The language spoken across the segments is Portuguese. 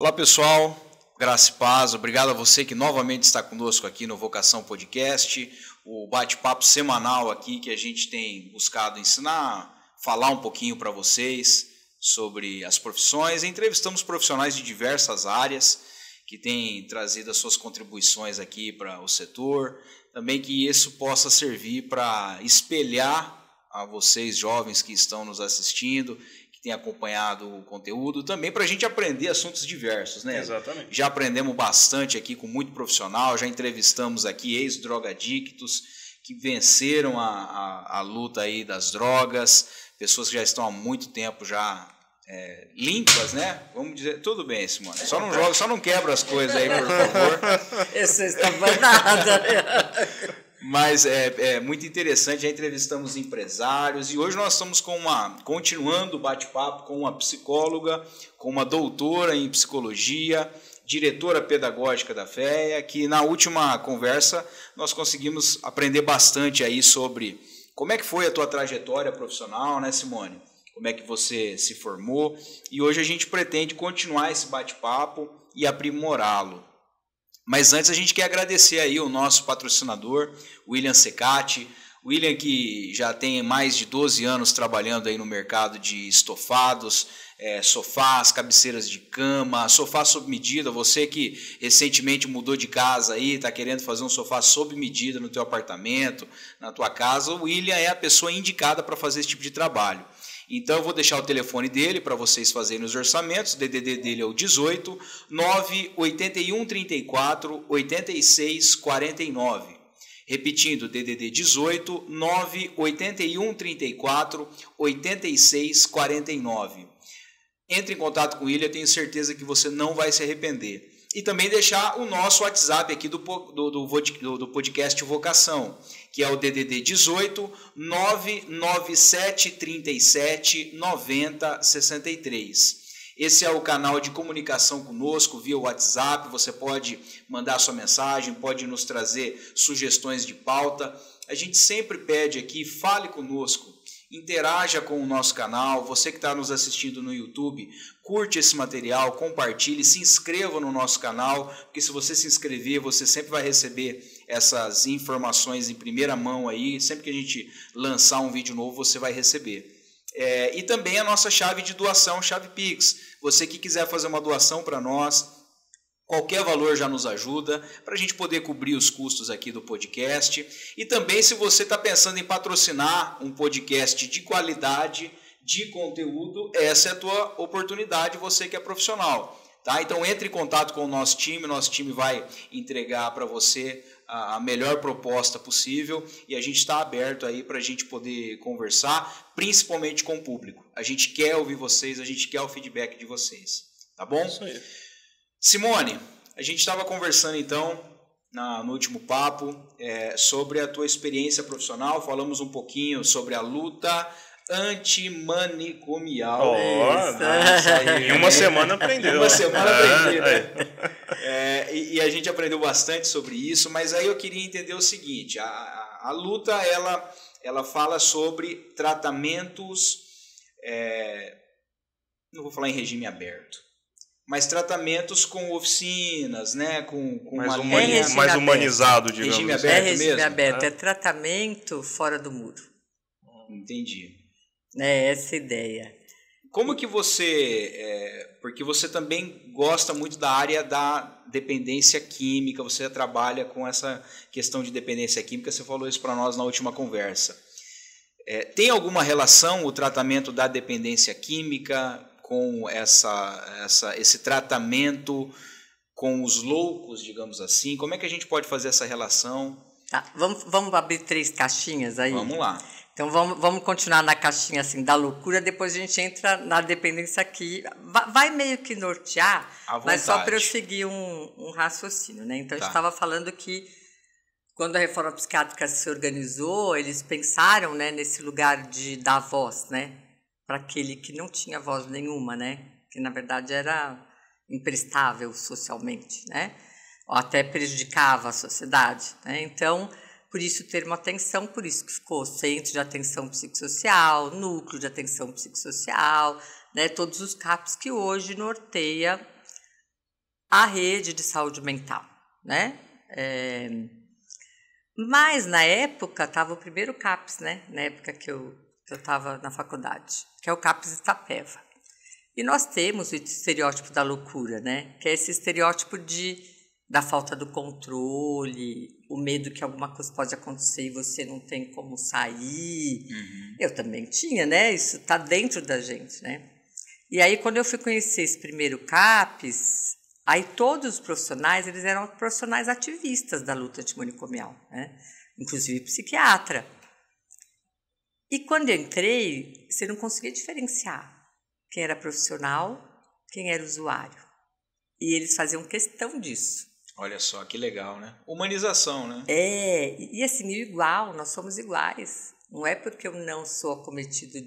Olá pessoal, graça e paz, obrigado a você que novamente está conosco aqui no Vocação Podcast, o bate-papo semanal aqui que a gente tem buscado ensinar, falar um pouquinho para vocês sobre as profissões. Entrevistamos profissionais de diversas áreas que têm trazido as suas contribuições aqui para o setor, também que isso possa servir para espelhar a vocês jovens que estão nos assistindo, que tem acompanhado o conteúdo, também para a gente aprender assuntos diversos, né? Exatamente. Já aprendemos bastante aqui com muito profissional, já entrevistamos aqui ex-drogadictos que venceram a luta aí das drogas, pessoas que já estão há muito tempo já limpas, né? Vamos dizer, tudo bem, Simone. Só não joga, só não quebra as coisas aí, por favor. Isso está nada. Mas é muito interessante, já entrevistamos empresários e hoje nós estamos continuando o bate-papo com uma psicóloga, com uma doutora em psicologia, diretora pedagógica da FEA, que na última conversa nós conseguimos aprender bastante aí sobre como é que foi a tua trajetória profissional, né, Simone? Como é que você se formou, e hoje a gente pretende continuar esse bate-papo e aprimorá-lo. Mas antes a gente quer agradecer aí o nosso patrocinador, William Secati. William que já tem mais de 12 anos trabalhando aí no mercado de estofados, sofás, cabeceiras de cama, sofá sob medida. Você que recentemente mudou de casa aí, está querendo fazer um sofá sob medida no teu apartamento, na tua casa, o William é a pessoa indicada para fazer esse tipo de trabalho. Então eu vou deixar o telefone dele para vocês fazerem os orçamentos. O DDD dele é o 18 981 34 86 49. Repetindo, DDD 18 981 34 86 49. Entre em contato com ele, eu tenho certeza que você não vai se arrepender. E também deixar o nosso WhatsApp aqui do podcast Vocação, que é o DDD 18 997 37 90 63. Esse é o canal de comunicação conosco via WhatsApp. Você pode mandar sua mensagem, pode nos trazer sugestões de pauta. A gente sempre pede aqui, fale conosco. Interaja com o nosso canal, você que está nos assistindo no YouTube, curte esse material, compartilhe, se inscreva no nosso canal, porque se você se inscrever, você sempre vai receber essas informações em primeira mão aí, sempre que a gente lançar um vídeo novo, você vai receber. E também a nossa chave de doação, chave Pix, você que quiser fazer uma doação para nós, qualquer valor já nos ajuda para a gente poder cobrir os custos aqui do podcast. E também se você está pensando em patrocinar um podcast de qualidade, de conteúdo, essa é a tua oportunidade, você que é profissional. Tá? Então entre em contato com o nosso time vai entregar para você a melhor proposta possível e a gente está aberto aí para a gente poder conversar, principalmente com o público. A gente quer ouvir vocês, a gente quer o feedback de vocês. Tá bom? Isso aí. Simone, a gente estava conversando então no último papo sobre a tua experiência profissional, falamos um pouquinho sobre a luta antimanicomial. Em uma semana aprendeu. Em uma semana aprendi, né? E a gente aprendeu bastante sobre isso, mas aí eu queria entender o seguinte, a luta ela fala sobre tratamentos, não vou falar em regime aberto, mas tratamentos com oficinas, né? Com mais humanizado, digamos. Regime aberto regime mesmo? aberto, é tratamento fora do muro. Entendi. É essa a ideia. Como que você... porque você também gosta muito da área da dependência química, você trabalha com essa questão de dependência química, você falou isso para nós na última conversa. Tem alguma relação o tratamento da dependência química com esse tratamento com os loucos, digamos assim? Como é que a gente pode fazer essa relação? Tá, vamos abrir 3 caixinhas aí? Vamos lá. Então vamos continuar na caixinha assim da loucura, depois a gente entra na dependência aqui. Vai meio que nortear, mas só para eu seguir um raciocínio, né? Então a gente estava falando que quando a reforma psiquiátrica se organizou, eles pensaram, né, nesse lugar de dar voz, né? Para aquele que não tinha voz nenhuma, né? Que na verdade era imprestável socialmente, né? Ou até prejudicava a sociedade, né? Então, por isso o termo atenção, por isso que ficou Centro de Atenção Psicossocial, Núcleo de Atenção Psicossocial, né? Todos os CAPs que hoje norteia a rede de saúde mental, né? Mas, na época, estava o primeiro CAPS, né? Na época que eu estava na faculdade, que é o CAPS Itapeva. E nós temos o estereótipo da loucura, né? Que é esse estereótipo da falta do controle, o medo que alguma coisa pode acontecer e você não tem como sair. Uhum. Eu também tinha, né? Isso está dentro da gente, né? E aí, quando eu fui conhecer esse primeiro CAPS, aí todos os profissionais, eles eram profissionais ativistas da luta antimanicomial, né? Inclusive psiquiatra. E quando eu entrei, você não conseguia diferenciar quem era profissional, quem era usuário. E eles faziam questão disso. Olha só, que legal, né? Humanização, né? E assim, igual, nós somos iguais. Não é porque eu não sou acometido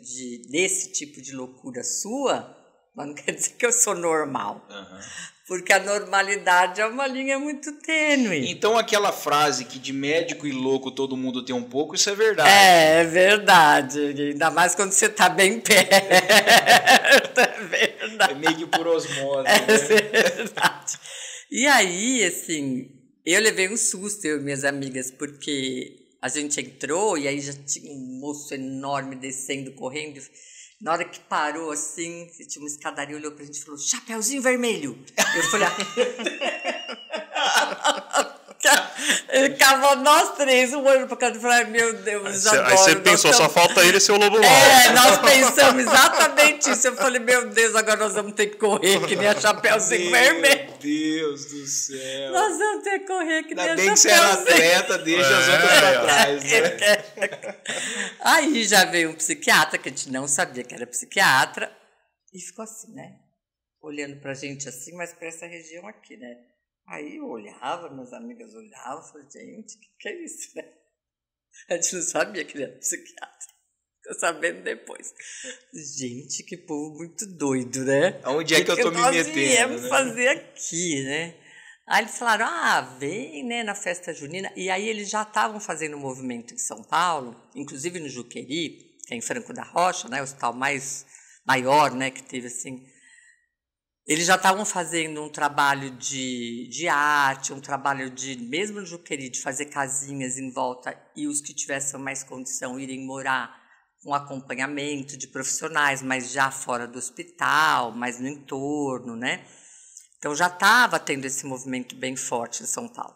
desse tipo de loucura sua, mas não quer dizer que eu sou normal. Uhum. Porque a normalidade é uma linha muito tênue. Então aquela frase que de médico e louco todo mundo tem um pouco, isso é verdade. É verdade. Ainda mais quando você está bem perto. É verdade. É meio que por osmose. É verdade. E aí, assim, eu levei um susto, eu e minhas amigas, porque a gente entrou e aí já tinha um moço enorme descendo, correndo. Na hora que parou, assim, tinha uma escadaria, olhou pra gente e falou, Chapeuzinho Vermelho. Eu falei, ele cavou nós três, um olho pra cada e falou, meu Deus, agora. Aí você pensou, só falta ele ser o lobo mau. Nós pensamos exatamente isso. Eu falei, meu Deus, agora nós vamos ter que correr que nem a Chapeuzinho Vermelho. Meu Deus do céu. Nós vamos ter que correr que nem a Chapeuzinho. Ainda bem que você era atleta, deixa as outras pra trás, né? Aí já veio um psiquiatra, que a gente não sabia que era psiquiatra, e ficou assim, né? Olhando pra gente assim, mas pra essa região aqui, né? Aí eu olhava, minhas amigas olhavam, falei, gente, o que é isso, né? A gente não sabia que ele era psiquiatra. Tô sabendo depois. Gente, que povo muito doido, né? Onde é que eu tô me metendo? O que viemos fazer aqui, né? Aí eles falaram, vem, né, na festa junina. E aí eles já estavam fazendo um movimento em São Paulo, inclusive no Juqueri, que é em Franco da Rocha, né, o hospital maior, né, que teve assim. Eles já estavam fazendo um trabalho de arte, um trabalho mesmo no Juqueri, de fazer casinhas em volta e os que tivessem mais condição irem morar com acompanhamento de profissionais, mas já fora do hospital, mais no entorno, né? Então já estava tendo esse movimento bem forte em São Paulo.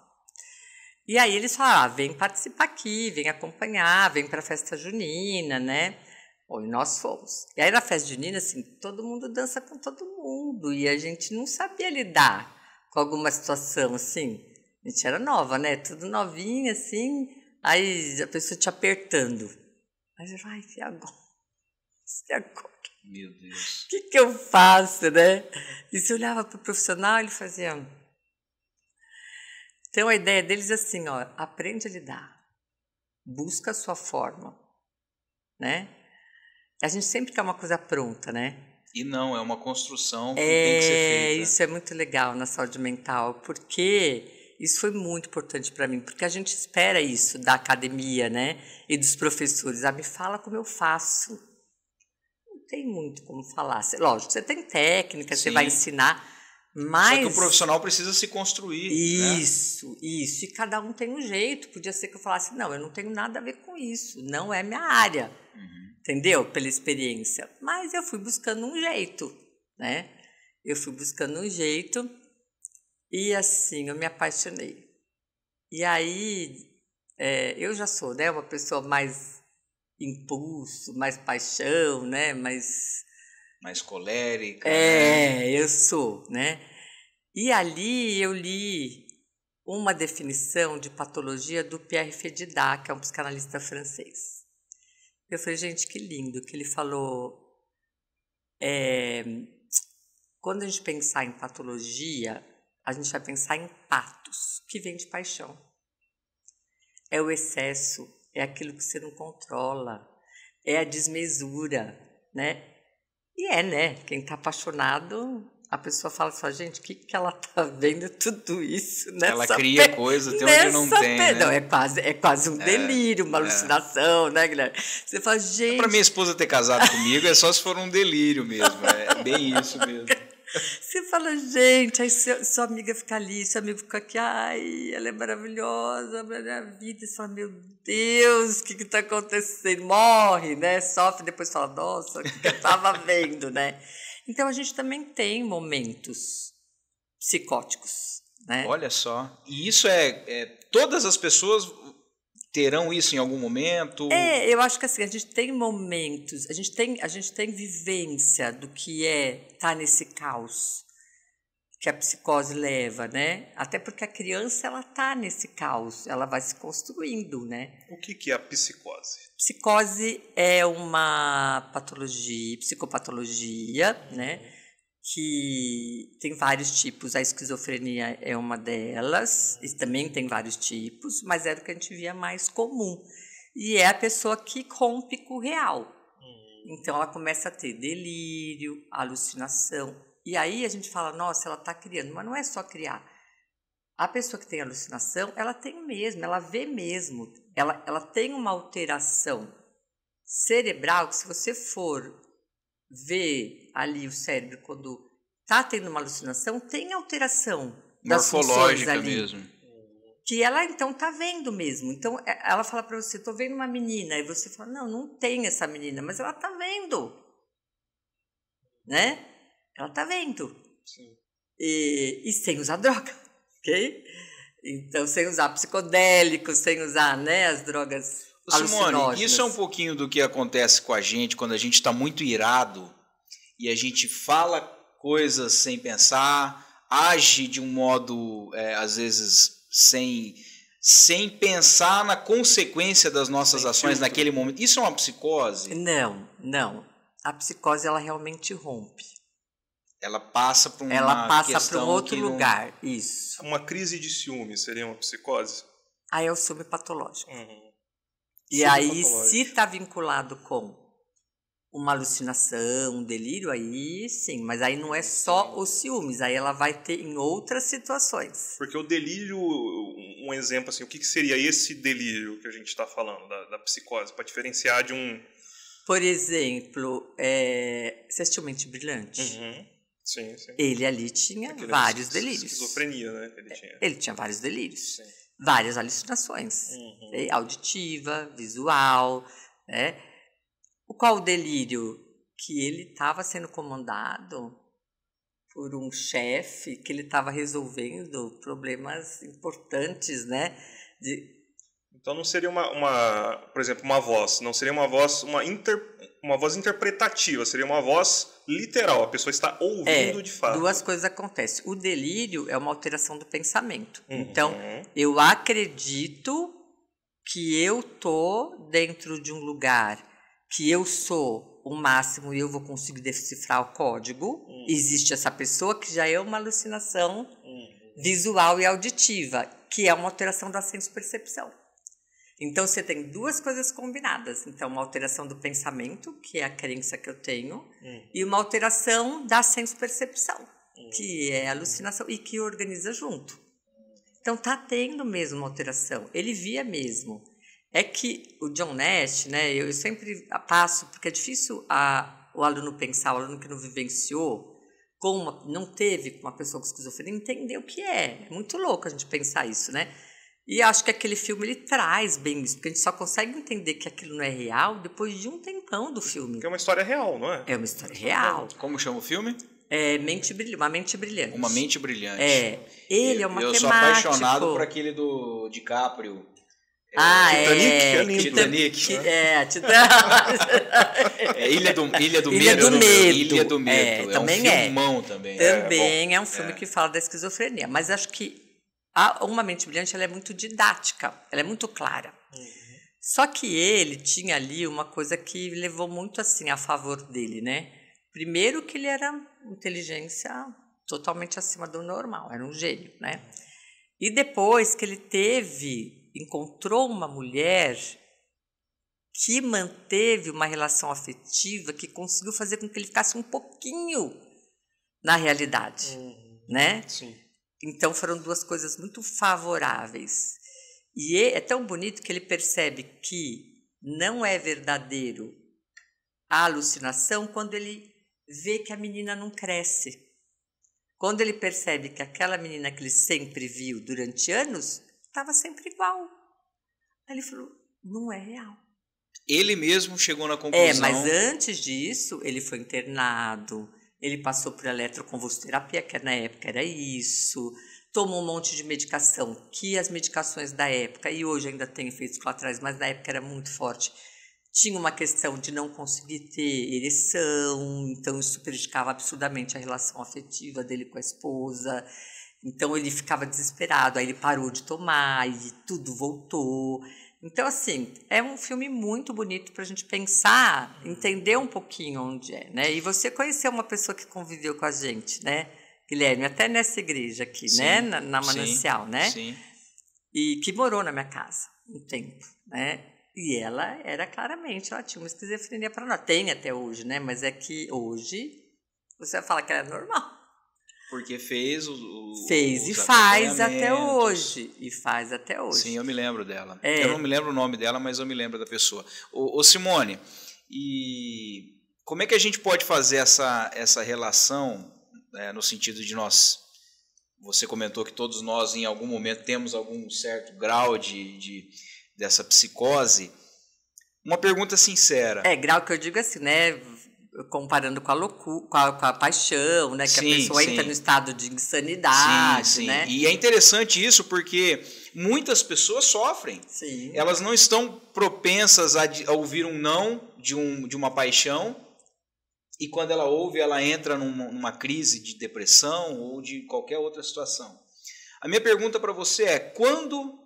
E aí eles falaram, vem participar aqui, vem acompanhar, vem para a festa junina, né? Bom, e nós fomos. E aí na festa junina, assim, todo mundo dança com todo mundo. E a gente não sabia lidar com alguma situação, assim. A gente era nova, né? Tudo novinha, assim. Aí a pessoa te apertando. Aí eu falei, e agora? E agora? Meu Deus. O que eu faço, né? E se olhava para o profissional, ele fazia... Então, a ideia deles é assim, ó, aprende a lidar. Busca a sua forma, né? A gente sempre quer uma coisa pronta, né? E não, é uma construção que tem que ser feita. Isso é muito legal na saúde mental, porque isso foi muito importante para mim, porque a gente espera isso da academia, né? E dos professores. Me fala como eu faço. Não tem muito como falar. Lógico, você tem técnica, você vai ensinar, mas... Só que o profissional precisa se construir. Isso, né? Isso. E cada um tem um jeito. Podia ser que eu falasse, não, eu não tenho nada a ver com isso. Não é minha área. Entendeu? Pela experiência. Mas eu fui buscando um jeito, né? Eu fui buscando um jeito e, assim, eu me apaixonei. E aí, eu já sou, né? Uma pessoa mais impulso, mais paixão, né? Mais colérica. Eu sou, né? E ali eu li uma definição de patologia do Pierre Fédidat, que é um psicanalista francês. Eu falei, gente, que lindo, que ele falou, quando a gente pensar em patologia, a gente vai pensar em patos, que vem de paixão. É o excesso, é aquilo que você não controla, é a desmesura, né? E né? Quem está apaixonado, a pessoa fala só, gente, o que ela está vendo tudo isso nessa Ela cria coisa até onde não tem, né? Não, é quase um delírio, uma alucinação, né, Guilherme? Você fala, gente... Para minha esposa ter casado comigo é só se for um delírio mesmo, é bem isso mesmo. Você fala, gente, aí sua amiga fica ali, seu amigo fica aqui, ai, ela é maravilhosa, minha vida. Você fala, meu Deus, o que está acontecendo? Morre, né? Sofre, depois fala, nossa, o que eu estava vendo, né? Então, a gente também tem momentos psicóticos, né? Olha só. E isso todas as pessoas terão isso em algum momento? Eu acho que assim, a gente tem momentos, a gente tem vivência do que é estar nesse caos que a psicose leva, né? Até porque a criança, ela tá nesse caos, ela vai se construindo, né? O que é a psicose? Psicose é uma patologia, psicopatologia, né? Que tem vários tipos, a esquizofrenia é uma delas, e também tem vários tipos, mas era o que a gente via mais comum. E é a pessoa que rompe com o real. Então, ela começa a ter delírio, alucinação. E aí a gente fala, nossa, ela está criando. Mas não é só criar. A pessoa que tem alucinação, ela tem mesmo, ela vê mesmo. Ela tem uma alteração cerebral que, se você for ver ali o cérebro quando está tendo uma alucinação, tem alteração das funções ali, mesmo. Que ela então está vendo mesmo. Então ela fala para você, estou vendo uma menina, e você fala, não tem essa menina, mas ela está vendo, né? Ela está vendo. Sim. E sem usar droga, ok? Então, sem usar psicodélicos, sem usar, né, as drogas Simone, isso é um pouquinho do que acontece com a gente quando a gente está muito irado e a gente fala coisas sem pensar, age de um modo, às vezes, sem pensar na consequência das nossas ações naquele momento. Isso é uma psicose? Não. A psicose, ela realmente rompe. Ela passa para um outro lugar, isso. Uma crise de ciúme seria uma psicose? Aí é o ciúme patológico. E aí, se está vinculado com uma alucinação, um delírio, aí sim. Mas aí não é só os ciúmes, aí ela vai ter em outras situações. Porque o delírio, um exemplo assim, o que seria esse delírio que a gente está falando, da psicose, para diferenciar de um... Por exemplo, você assistiu Mente Brilhante? Sim. Ele ali tinha vários delírios. Esquizofrenia, né? Ele tinha vários delírios. Sim. Várias alucinações. Auditiva, visual, né? Qual o delírio? Que ele estava sendo comandado por um chefe, que ele estava resolvendo problemas importantes, né? Então não seria por exemplo, uma voz, não seria uma voz, uma voz interpretativa, seria uma voz literal, a pessoa está ouvindo de fato. Duas coisas acontecem. O delírio é uma alteração do pensamento. Então, eu acredito que eu tô dentro de um lugar que eu sou o máximo e eu vou conseguir decifrar o código. Existe essa pessoa que já é uma alucinação visual e auditiva, que é uma alteração da senso-percepção. Então, você tem duas coisas combinadas. Então, uma alteração do pensamento, que é a crença que eu tenho, e uma alteração da senso-percepção, que é a alucinação, e que organiza junto. Então, está tendo mesmo uma alteração. Ele via mesmo. É que o John Nash, né, eu sempre passo, porque é difícil o aluno pensar, o aluno que não vivenciou, não teve uma pessoa com esquizofrenia, entender o que é. É muito louco a gente pensar isso, né? E acho que aquele filme, ele traz bem isso, porque a gente só consegue entender que aquilo não é real depois de um tempão do filme. Porque é uma história real, não é? É uma história real. Como chama o filme? Uma Mente Brilhante. Uma Mente Brilhante. Ele é um matemático. Eu sou apaixonado por aquele do DiCaprio. Titanic? Titanic. Ilha do Medo. Ilha do Medo. Também é um filmão também. Também é um filme que fala da esquizofrenia. Mas acho que Uma Mente Brilhante, ela é muito didática, ela é muito clara. Só que ele tinha ali uma coisa que levou muito assim a favor dele, né? Primeiro que ele era inteligência totalmente acima do normal, era um gênio, né? E depois que ele encontrou uma mulher que manteve uma relação afetiva, que conseguiu fazer com que ele ficasse um pouquinho na realidade, né? Sim. Então, foram duas coisas muito favoráveis. E é tão bonito que ele percebe que não é verdadeiro a alucinação quando ele vê que a menina não cresce. Quando ele percebe que aquela menina que ele sempre viu durante anos estava sempre igual. Aí ele falou, não é real. Ele mesmo chegou na conclusão... mas antes disso, ele foi internado, ele passou por eletroconvulsoterapia, que na época era isso, tomou um monte de medicação, que as medicações da época, e hoje ainda tem efeitos colaterais, mas na época era muito forte, tinha uma questão de não conseguir ter ereção, então isso prejudicava absurdamente a relação afetiva dele com a esposa, então ele ficava desesperado, aí ele parou de tomar e tudo voltou. Então, assim, é um filme muito bonito para a gente pensar, entender um pouquinho onde é, né? E você conheceu uma pessoa que conviveu com a gente, né, Guilherme? Até nessa igreja aqui, sim, né? Na Manancial, né? Sim. E que morou na minha casa um tempo, né? E ela tinha uma esquizofrenia paranoide. Tem até hoje, né? Mas é que hoje você vai falar que ela é normal. Porque fez e faz até hoje. E faz até hoje. Sim, eu me lembro dela. Eu não me lembro o nome dela, mas eu me lembro da pessoa. Ô Simone, e como é que a gente pode fazer essa relação, no sentido de nós... Você comentou que todos nós, em algum momento, temos algum certo grau dessa psicose. Uma pergunta sincera. Grau que eu digo assim, né? Comparando com a loucura, com a paixão, né? Que a pessoa entra no estado de insanidade, né? E é interessante isso porque muitas pessoas sofrem. Sim. Elas não estão propensas a ouvir um não de uma paixão, e quando ela ouve, ela entra numa crise de depressão ou de qualquer outra situação. A minha pergunta para você é: quando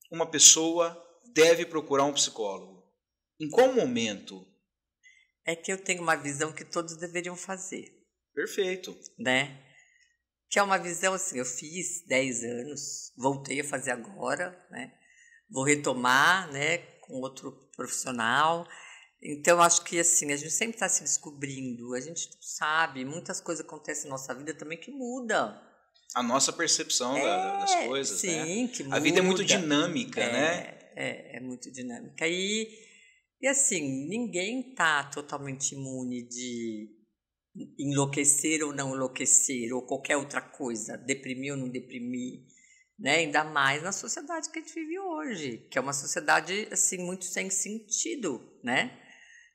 uma pessoa deve procurar um psicólogo? Em qual momento? É que eu tenho uma visão que todos deveriam fazer. Perfeito. Né? Que é uma visão assim, eu fiz 10 anos, voltei a fazer agora, né? Vou retomar, né, com outro profissional. Então, acho que assim, a gente sempre está se descobrindo, a gente não sabe, muitas coisas acontecem na nossa vida também que mudam. A nossa percepção das coisas, sim, né? Sim, que muda. A vida é muito dinâmica, né? É muito dinâmica. E assim, ninguém está totalmente imune de enlouquecer ou não enlouquecer, ou qualquer outra coisa, deprimir ou não deprimir, né? Ainda mais na sociedade que a gente vive hoje, que é uma sociedade assim, muito sem sentido, né?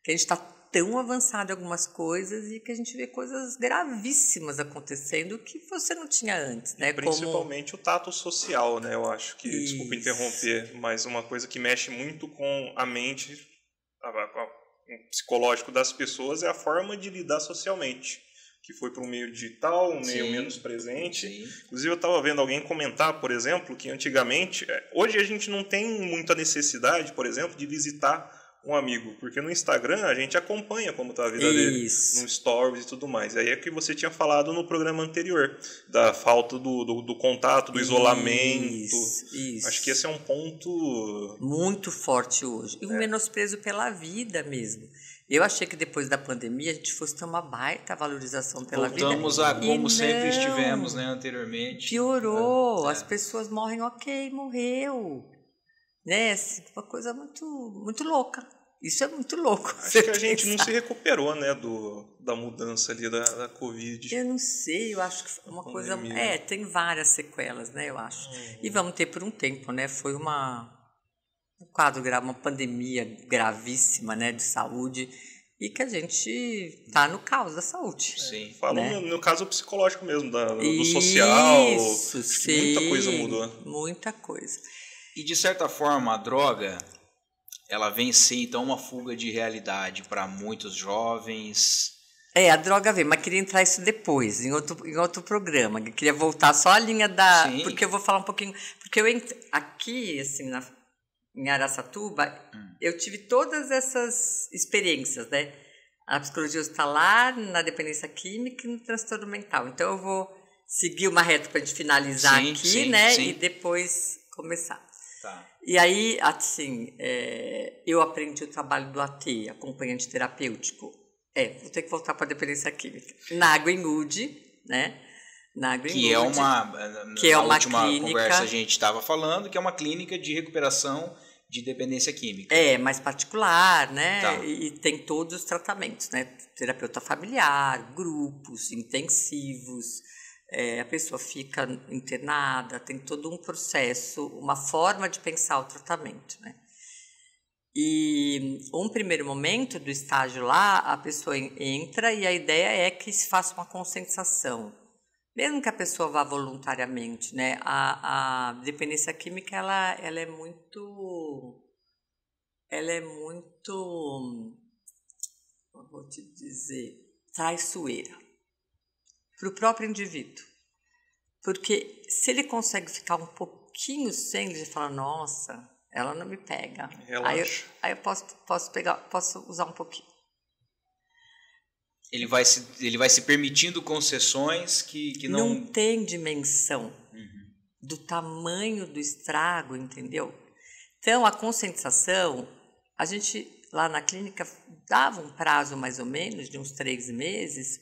Que a gente está tão avançado em algumas coisas e que a gente vê coisas gravíssimas acontecendo que você não tinha antes, né? Principalmente o tato social, né? Eu acho que, desculpa interromper, mas uma coisa que mexe muito com a mente, o psicológico das pessoas, é a forma de lidar socialmente, que foi para um meio digital, um meio menos presente. Sim. Inclusive, eu estava vendo alguém comentar, por exemplo, que antigamente... Hoje a gente não tem muita necessidade, por exemplo, de visitar um amigo, porque no Instagram a gente acompanha como está a vida dele, no stories e tudo mais. Aí é que você tinha falado no programa anterior, da falta do contato, do isolamento. Isso. Acho que esse é um ponto... muito forte hoje. E um menosprezo pela vida mesmo. Eu achei que depois da pandemia a gente fosse ter uma baita valorização pela vida. Voltamos a como sempre estivemos, né, anteriormente. Piorou. As pessoas morrem, morreu. Né? Uma coisa muito, muito louca. Isso é muito louco. Acho que a gente não se recuperou, né, da mudança ali da Covid. Eu não sei, eu acho que foi uma coisa... tem várias sequelas, né, eu acho. E vamos ter por um tempo, né? Foi um quadro grave, uma pandemia gravíssima, né, de saúde, e que a gente está no caos da saúde. Sim. Falo, né? no caso psicológico mesmo, do social. Isso, sim. Muita coisa mudou. Muita coisa. E, de certa forma, a droga, ela vem ser, então, uma fuga de realidade para muitos jovens. A droga vem, mas queria entrar isso depois, em outro programa. Eu queria voltar só à linha da... Sim. Porque eu vou falar um pouquinho... Porque aqui, assim, em Araçatuba, eu tive todas essas experiências, né? A psicologia hospitalar, na dependência química e no transtorno mental. Então, eu vou seguir uma reta para a gente finalizar aqui, né? Sim. E depois começar. Tá. E aí, assim, eu aprendi o trabalho do AT, acompanhante terapêutico. Vou ter que voltar para a dependência química. Na Greenwood, né? Que é uma última clínica, conversa a gente estava falando, que é uma clínica de recuperação de dependência química. Mais particular, né? Tá. E tem todos os tratamentos, né? Terapeuta familiar, grupos intensivos, a pessoa fica internada, tem todo um processo, uma forma de pensar o tratamento, né? E um primeiro momento do estágio lá, a pessoa entra e a ideia é que se faça uma conscientização, mesmo que a pessoa vá voluntariamente, né? A dependência química ela é muito, eu vou te dizer, traiçoeira para o próprio indivíduo, porque se ele consegue ficar um pouquinho sem, ele fala, nossa, ela não me pega. Relaxa. Aí eu posso usar um pouquinho. Ele vai se permitindo concessões que não tem dimensão do tamanho do estrago, entendeu? Então, a conscientização, a gente lá na clínica dava um prazo mais ou menos de uns 3 meses,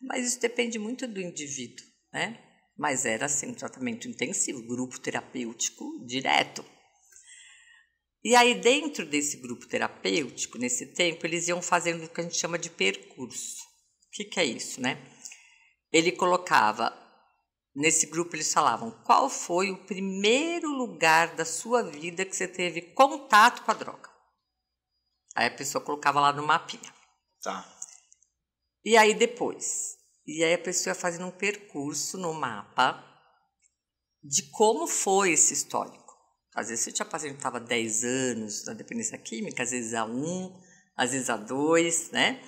mas isso depende muito do indivíduo, né? Mas era assim, um tratamento intensivo, grupo terapêutico direto. E aí, dentro desse grupo terapêutico, nesse tempo, eles iam fazendo o que a gente chama de percurso. O que é isso, né? Ele colocava, nesse grupo eles falavam, qual foi o primeiro lugar da sua vida que você teve contato com a droga? Aí a pessoa colocava lá no mapinha. Tá. E aí depois, a pessoa ia fazendo um percurso no mapa de como foi esse histórico. Às vezes você tinha paciente que estava 10 anos na dependência química, às vezes a 1, às vezes a 2, né?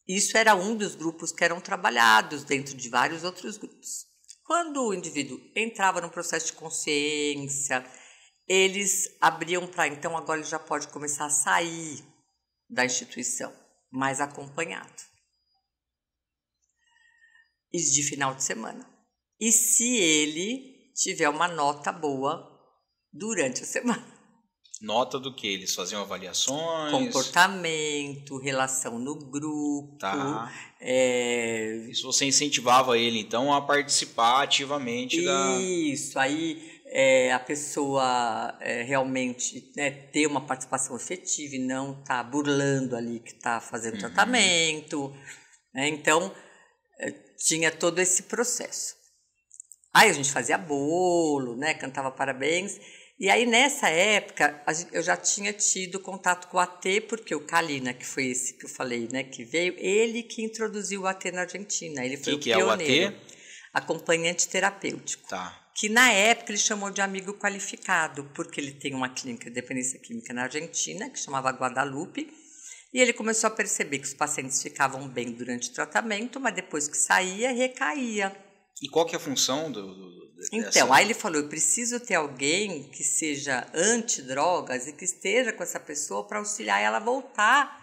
Isso era um dos grupos que eram trabalhados dentro de vários outros grupos. Quando o indivíduo entrava no processo de consciência, eles abriam para, então agora ele já pode começar a sair da instituição, mais acompanhado. Isso de final de semana. E se ele tiver uma nota boa durante a semana. Nota do que? Eles faziam avaliações? Comportamento, relação no grupo. Tá. Isso você incentivava ele, então, a participar ativamente Isso, aí a pessoa realmente, né, ter uma participação efetiva e não estar burlando ali que está fazendo tratamento. Né? Então, tinha todo esse processo. Aí a gente fazia bolo, né, cantava parabéns. E aí, nessa época, eu já tinha tido contato com o AT, porque o Kalina, que foi esse que eu falei, né, que veio, ele que introduziu o AT na Argentina. Ele foi o pioneiro. É o AT? Acompanhante terapêutico. Tá. Que na época ele chamou de amigo qualificado, porque ele tem uma clínica de dependência química na Argentina, que chamava Guadalupe, e ele começou a perceber que os pacientes ficavam bem durante o tratamento, mas depois que saía, recaía. E qual que é a função Então, aí ele falou, eu preciso ter alguém que seja antidrogas e que esteja com essa pessoa para auxiliar ela a voltar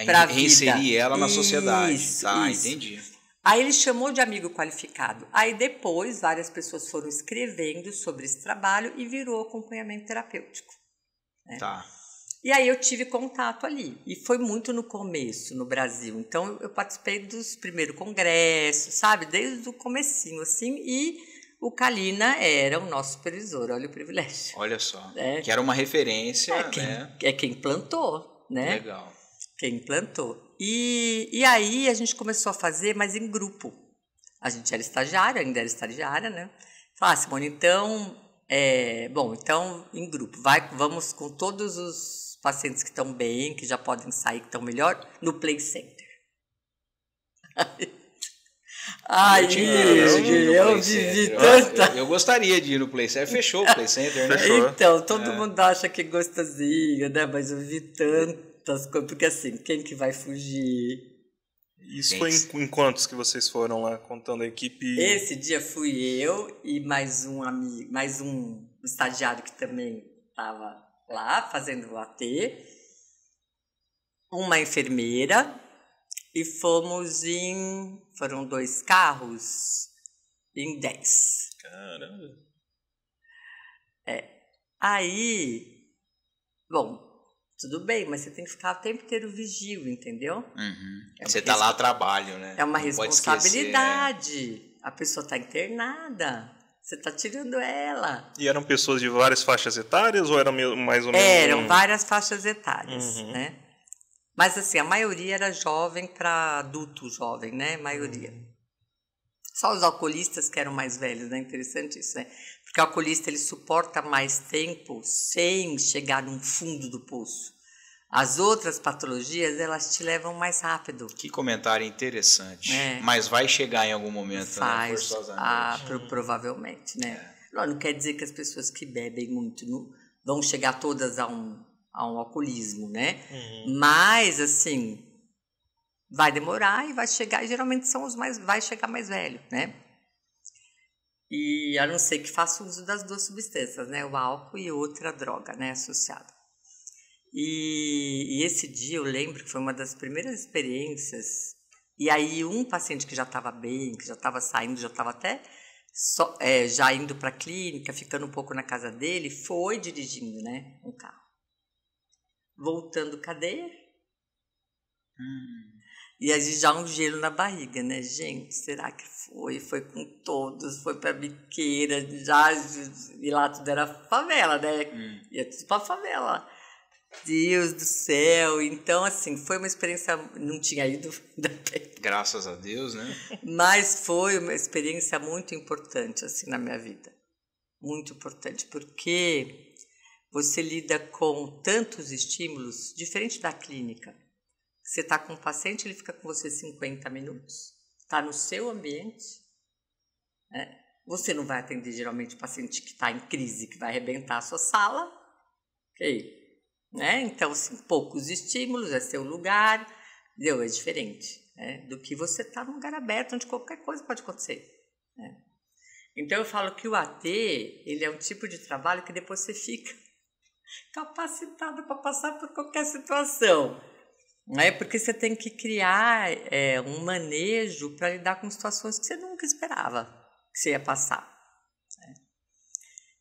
para a vida. Reinserir ela na sociedade. Isso. Entendi. Aí ele chamou de amigo qualificado. Aí depois, várias pessoas foram escrevendo sobre esse trabalho e virou acompanhamento terapêutico. Né? Tá. E aí eu tive contato ali. E foi muito no começo, no Brasil. Então, eu participei dos primeiros congressos, sabe? Desde o comecinho, assim. E o Kalina era o nosso supervisor. Olha o privilégio. Olha só. Que era uma referência, né? É quem plantou, né? Legal. Quem plantou. E aí a gente começou a fazer, mas em grupo. A gente era estagiária, ainda era estagiária, né? Falei, Simone, então... então, em grupo. Vamos com todos os pacientes que estão bem, que já podem sair, que estão melhor, no Play Center. Eu vivi tanta... Eu gostaria de ir no Play Center. Fechou o Play Center, né? Então, todo mundo acha que é gostosinho, né? Mas eu vi tantas coisas. Porque assim, quem que vai fugir? Isso foi em quantos que vocês foram lá, contando a equipe? Esse dia fui eu e mais um amigo, mais um estagiário que também estava lá fazendo o AT, uma enfermeira, e foram 2 carros em 10. Caramba! Aí, bom, tudo bem, mas você tem que ficar o tempo inteiro vigio, entendeu? Você está lá a trabalho, né? É uma responsabilidade. A pessoa está internada. Você está tirando ela. E eram pessoas de várias faixas etárias ou eram mais ou menos... Eram várias faixas etárias, né? Mas assim, a maioria era jovem para adulto jovem, né? A maioria. Só os alcoolistas que eram mais velhos, né? Interessante isso, né? Porque o alcoolista, ele suporta mais tempo sem chegar no fundo do poço. As outras patologias, elas te levam mais rápido. Que comentário interessante. Mas vai chegar em algum momento, né? Forçosamente. Provavelmente, né? Não quer dizer que as pessoas que bebem muito vão chegar todas a um alcoolismo, né? Mas, assim, vai demorar e vai chegar, e geralmente vai chegar mais velho, né? E a não ser que faça uso das duas substâncias, né? O álcool e outra droga, né? Associada. E esse dia eu lembro que foi uma das primeiras experiências. E aí um paciente que já estava bem, que já estava saindo, já estava até já indo para a clínica, ficando um pouco na casa dele, foi dirigindo, né? Um carro. Voltando cadeia. E aí já um gelo na barriga, né? Gente, será que foi? Foi com todos, foi pra biqueira, e lá tudo era favela, né? Ia tudo pra favela. Deus do céu! Então, assim, foi uma experiência, não tinha ido ainda bem. Graças a Deus, né? Mas foi uma experiência muito importante, assim, na minha vida. Muito importante, porque você lida com tantos estímulos, diferente da clínica. Você está com um paciente, ele fica com você 50 minutos, está no seu ambiente, né? Você não vai atender geralmente o paciente que está em crise, que vai arrebentar a sua sala, ok? Né? Então, assim, poucos estímulos, é seu lugar, entendeu? É diferente, né? Do que você estar num lugar aberto, onde qualquer coisa pode acontecer, né? Então, eu falo que o AT, ele é um tipo de trabalho que depois você fica capacitado para passar por qualquer situação. É porque você tem que criar um manejo para lidar com situações que você nunca esperava que você ia passar. Né?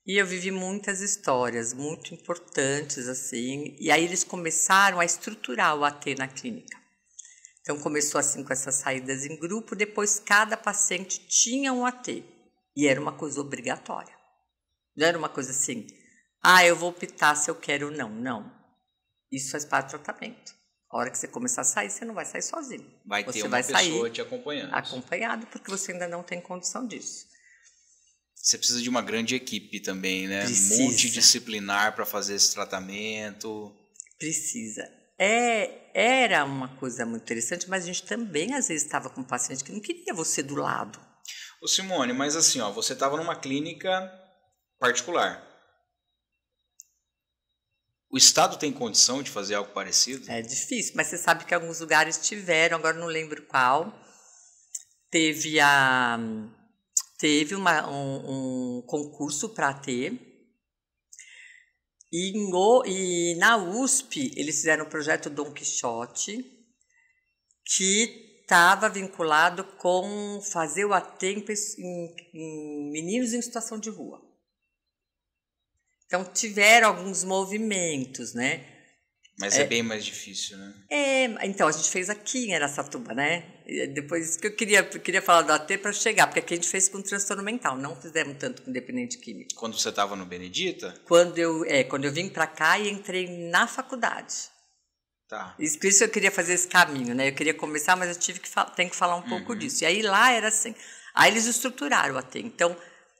E eu vivi muitas histórias muito importantes, assim, e aí eles começaram a estruturar o AT na clínica. Então começou assim com essas saídas em grupo, depois cada paciente tinha um AT, e era uma coisa obrigatória. Não era uma coisa assim, eu vou optar se eu quero ou não. Não, isso faz parte do tratamento. A hora que você começar a sair, você não vai sair sozinho. Vai ter uma pessoa te acompanhando. Acompanhado, porque você ainda não tem condição disso. Você precisa de uma grande equipe também, né? Precisa. Multidisciplinar para fazer esse tratamento. Precisa. Era uma coisa muito interessante, mas a gente também, às vezes, estava com um paciente que não queria você do lado. Ô Simone, mas assim, você estava numa clínica particular. O Estado tem condição de fazer algo parecido? É difícil, mas você sabe que alguns lugares tiveram, agora não lembro qual. Teve um concurso para ter. E na USP, eles fizeram o projeto Dom Quixote, que estava vinculado com fazer o AT em meninos em situação de rua. Então, tiveram alguns movimentos, né? Mas é bem mais difícil, né? Então, a gente fez aqui em Araçatuba, né? Depois que eu queria falar do AT para chegar, porque aqui a gente fez com transtorno mental, não fizemos tanto com dependente químico. Quando você estava no Benedita? Quando eu vim para cá e entrei na faculdade. Tá. Por isso eu queria fazer esse caminho, né? Eu queria começar, mas eu tenho que falar um pouco disso. E aí lá era assim. Aí eles estruturaram o AT. Então,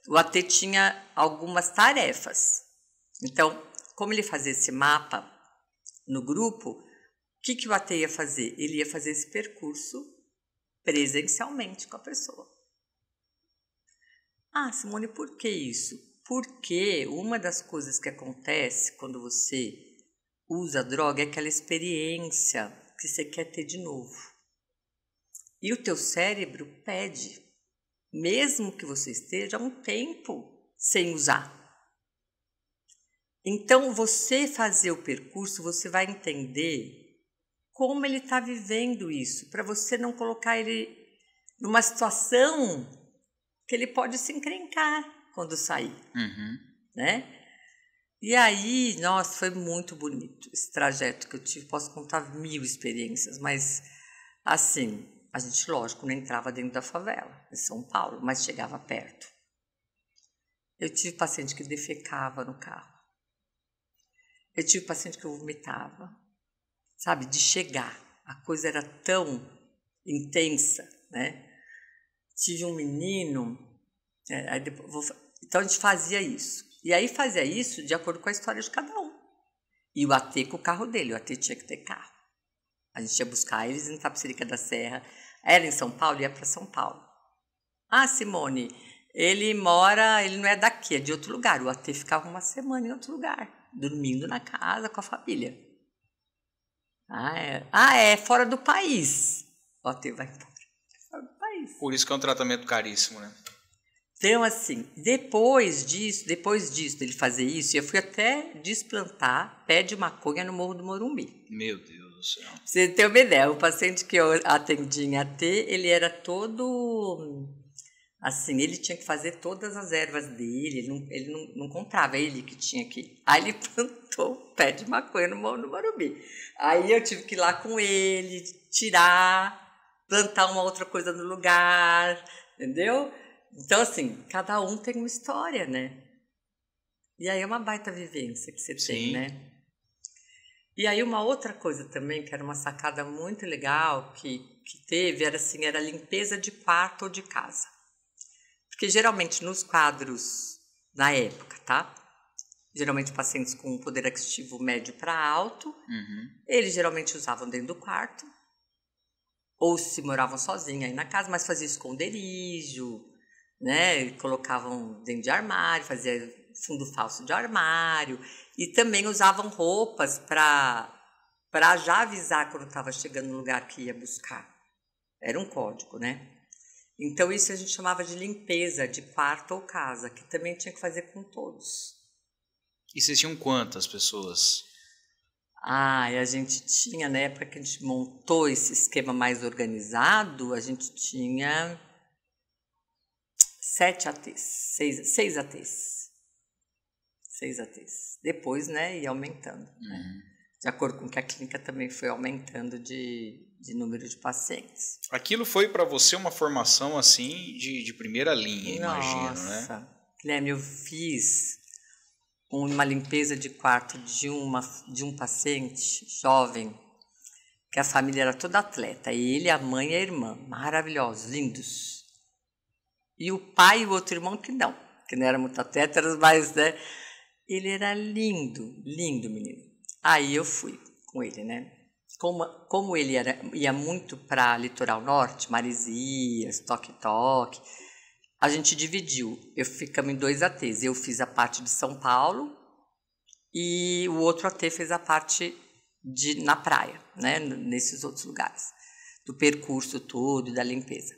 o AT tinha algumas tarefas. Então, como ele fazia esse mapa no grupo, o que o AT ia fazer? Ele ia fazer esse percurso presencialmente com a pessoa. Simone, por que isso? Porque uma das coisas que acontece quando você usa droga é aquela experiência que você quer ter de novo. E o teu cérebro pede, mesmo que você esteja há um tempo sem usar. Então, você fazer o percurso, você vai entender como ele está vivendo isso, para você não colocar ele numa situação que ele pode se encrencar quando sair, né? E aí, nossa, foi muito bonito esse trajeto que eu tive. Posso contar 1000 experiências, mas assim, a gente, lógico, não entrava dentro da favela, em São Paulo, mas chegava perto. Eu tive paciente que defecava no carro. Eu tive paciente que eu vomitava, sabe, de chegar. A coisa era tão intensa, né? tive um menino, então a gente fazia isso. E aí fazia isso de acordo com a história de cada um. E o AT com o carro dele, o AT tinha que ter carro. A gente ia buscar eles em Tapicerica da Serra, era em São Paulo, ia para São Paulo. Ah, Simone, ele não é daqui, é de outro lugar. O AT ficava uma semana em outro lugar, dormindo na casa com a família. É fora do país. O AT vai embora, fora do país. Por isso que é um tratamento caríssimo, né? Então, assim, depois disso, dele fazer isso, eu fui até desplantar pé de maconha no Morro do Morumbi. Meu Deus do céu. Pra você ter uma ideia, o paciente que eu atendi em AT, ele era todo... Assim, ele tinha que fazer todas as ervas dele, ele não comprava, ele que tinha que... Aí ele plantou pé de maconha no Morro do Morumbi. Aí eu tive que ir lá com ele, tirar, plantar uma outra coisa no lugar, entendeu? Então, assim, cada um tem uma história, né? E aí é uma baita vivência que você tem, né? E aí uma outra coisa também, que era uma sacada muito legal que teve, era assim, era limpeza de quarto ou de casa. Porque geralmente nos quadros, na época, tá? Geralmente pacientes com poder aquisitivo médio para alto, eles geralmente usavam dentro do quarto, ou se moravam sozinhos aí na casa, mas faziam esconderijo, né? Colocavam dentro de armário, fazia fundo falso de armário, e também usavam roupas para já avisar quando estava chegando no lugar que ia buscar. Era um código, né? Então isso a gente chamava de limpeza de quarto ou casa, que também tinha que fazer com todos. E vocês tinham quantas pessoas? E a gente tinha, na época que a gente montou esse esquema mais organizado, a gente tinha 7 ATs, 6 ATs. 6 ATs. Depois, né, ia aumentando. Né? De acordo com que a clínica também foi aumentando de número de pacientes. Aquilo foi para você uma formação, assim, de primeira linha, imagino, né? Nossa, Guilherme, eu fiz uma limpeza de quarto de um paciente jovem, que a família era toda atleta. Ele, a mãe e a irmã, maravilhosos, lindos. E o pai e o outro irmão que não era muito atleta, era mais, né? Ele era lindo, lindo menino. Aí eu fui com ele, né? Como ele ia muito para litoral norte, Maresias, Toque-Toque, a gente dividiu. Ficamos em 2 ATs. Eu fiz a parte de São Paulo e o outro AT fez a parte na praia, né? Nesses outros lugares, do percurso todo, da limpeza.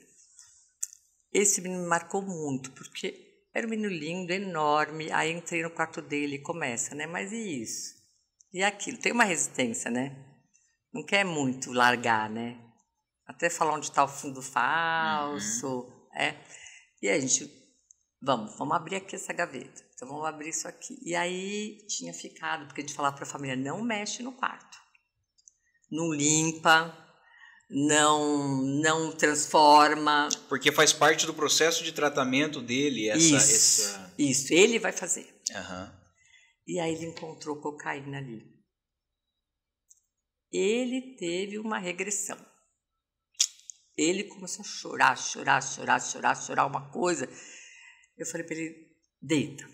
Esse menino me marcou muito, porque era um menino lindo, enorme. Aí entrei no quarto dele e começa, né? Mas e isso? E aquilo? Tem uma resistência, né? Não quer muito largar, né? Até falar onde está o fundo falso. E aí a gente, vamos abrir aqui essa gaveta. Então vamos abrir isso aqui. E aí tinha ficado, porque a gente falava para a família, não mexe no quarto. Não limpa, não transforma. Porque faz parte do processo de tratamento dele Isso, ele vai fazer. E aí ele encontrou cocaína ali. Ele teve uma regressão. Ele começou a chorar uma coisa. Eu falei para ele, deita,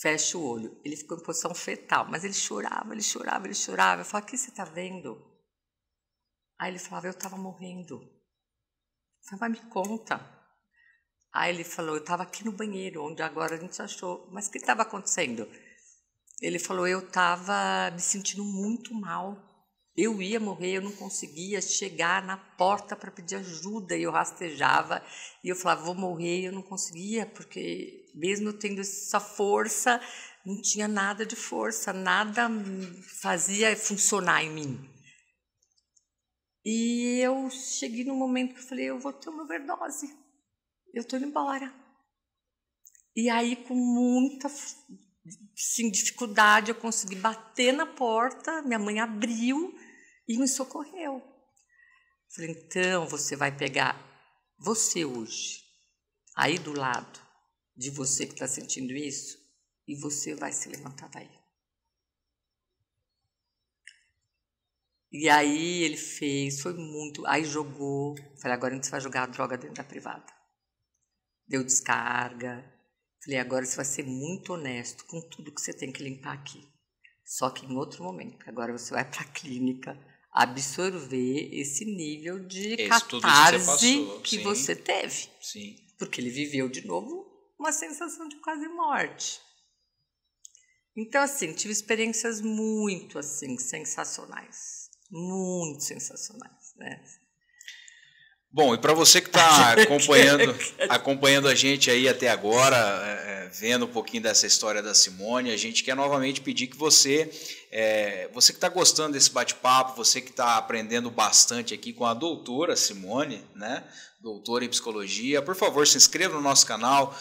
fecha o olho. Ele ficou em posição fetal, mas ele chorava. Eu falava, o que você está vendo? Aí ele falava, eu estava morrendo. Eu falei, mas me conta. Aí ele falou, eu estava aqui no banheiro, onde agora a gente achou. Mas o que estava acontecendo? Ele falou, eu estava me sentindo muito mal. Eu ia morrer, eu não conseguia chegar na porta para pedir ajuda. E eu rastejava e eu falava, vou morrer. E eu não conseguia, porque mesmo eu tendo essa força, não tinha nada de força, nada fazia funcionar em mim. E eu cheguei num momento que eu falei, eu vou ter uma overdose. Eu estou indo embora. E aí, com muita dificuldade, eu consegui bater na porta, minha mãe abriu e me socorreu. Falei, então você vai pegar você hoje, aí do lado de você que está sentindo isso, e você vai se levantar daí. E aí ele fez, foi muito... Aí jogou, falei, agora a gente vai jogar a droga dentro da privada. Deu descarga. Falei, agora você vai ser muito honesto com tudo que você tem que limpar aqui. Só que em outro momento, agora você vai para a clínica absorver esse nível de catarse que você teve. Sim. Porque ele viveu de novo uma sensação de quase morte. Então, assim, tive experiências muito, assim, sensacionais. Muito sensacionais, né? Bom, e para você que está acompanhando a gente aí até agora, vendo um pouquinho dessa história da Simone, a gente quer novamente pedir que você que está gostando desse bate-papo, você que está aprendendo bastante aqui com a doutora Simone, né? Doutora em psicologia, por favor, se inscreva no nosso canal,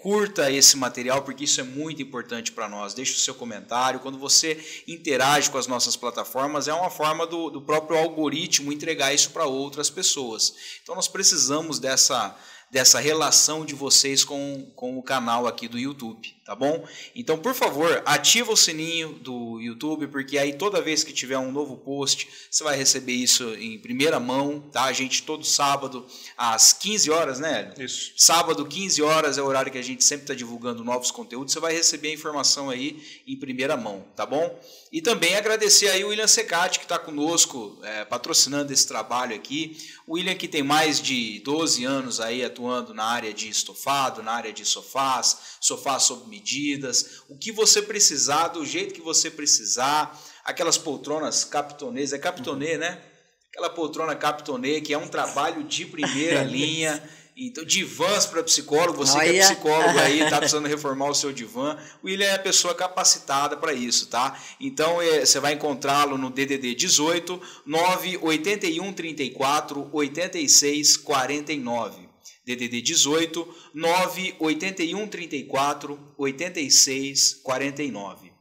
curta esse material, porque isso é muito importante para nós. Deixe o seu comentário. Quando você interage com as nossas plataformas, é uma forma do próprio algoritmo entregar isso para outras pessoas. Então, nós precisamos dessa relação de vocês com o canal aqui do YouTube, tá bom? Então, por favor, ativa o sininho do YouTube, porque aí toda vez que tiver um novo post, você vai receber isso em primeira mão, tá? A gente todo sábado às 15 horas, né? Isso. Sábado, 15 horas é o horário que a gente sempre está divulgando novos conteúdos, você vai receber a informação aí em primeira mão, tá bom? E também agradecer aí o William Secati, que está conosco, patrocinando esse trabalho aqui. O William, que tem mais de 12 anos aí atuando na área de estofado, na área de sofás sob medidas, o que você precisar, do jeito que você precisar, aquelas poltronas Capitonês, é Capitonê, né? Aquela poltrona Capitonê, que é um trabalho de primeira linha. Então, divãs para psicólogo, você que é psicólogo aí, está precisando reformar o seu divã, o William é a pessoa capacitada para isso, tá? Então, você vai encontrá-lo no DDD 18 981 34 86 49. DDD 18 981 34 86 49.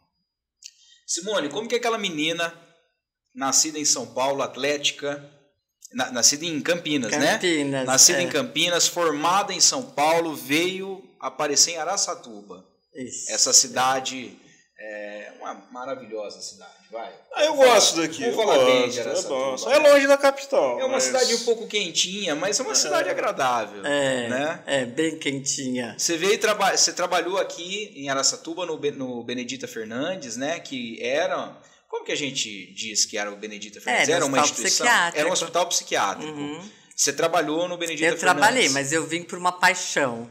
Simone, como que aquela menina nascida em São Paulo, atlética, nascida em Campinas, né? Nascida em Campinas, formada em São Paulo, veio aparecer em Araçatuba. Isso. Essa cidade é uma maravilhosa cidade, vai. Eu gosto daqui. Vamos falar bem de Araçatuba. É longe da capital. É uma cidade um pouco quentinha, mas é uma cidade agradável. Né? É bem quentinha. Você trabalhou aqui em Araçatuba no Benedita Fernandes, né? Que era... Como que a gente diz que era o Benedita Fernandes? Era uma instituição? Era um hospital psiquiátrico. Uhum. Você trabalhou no Benedita Fernandes? Eu trabalhei, mas eu vim por uma paixão.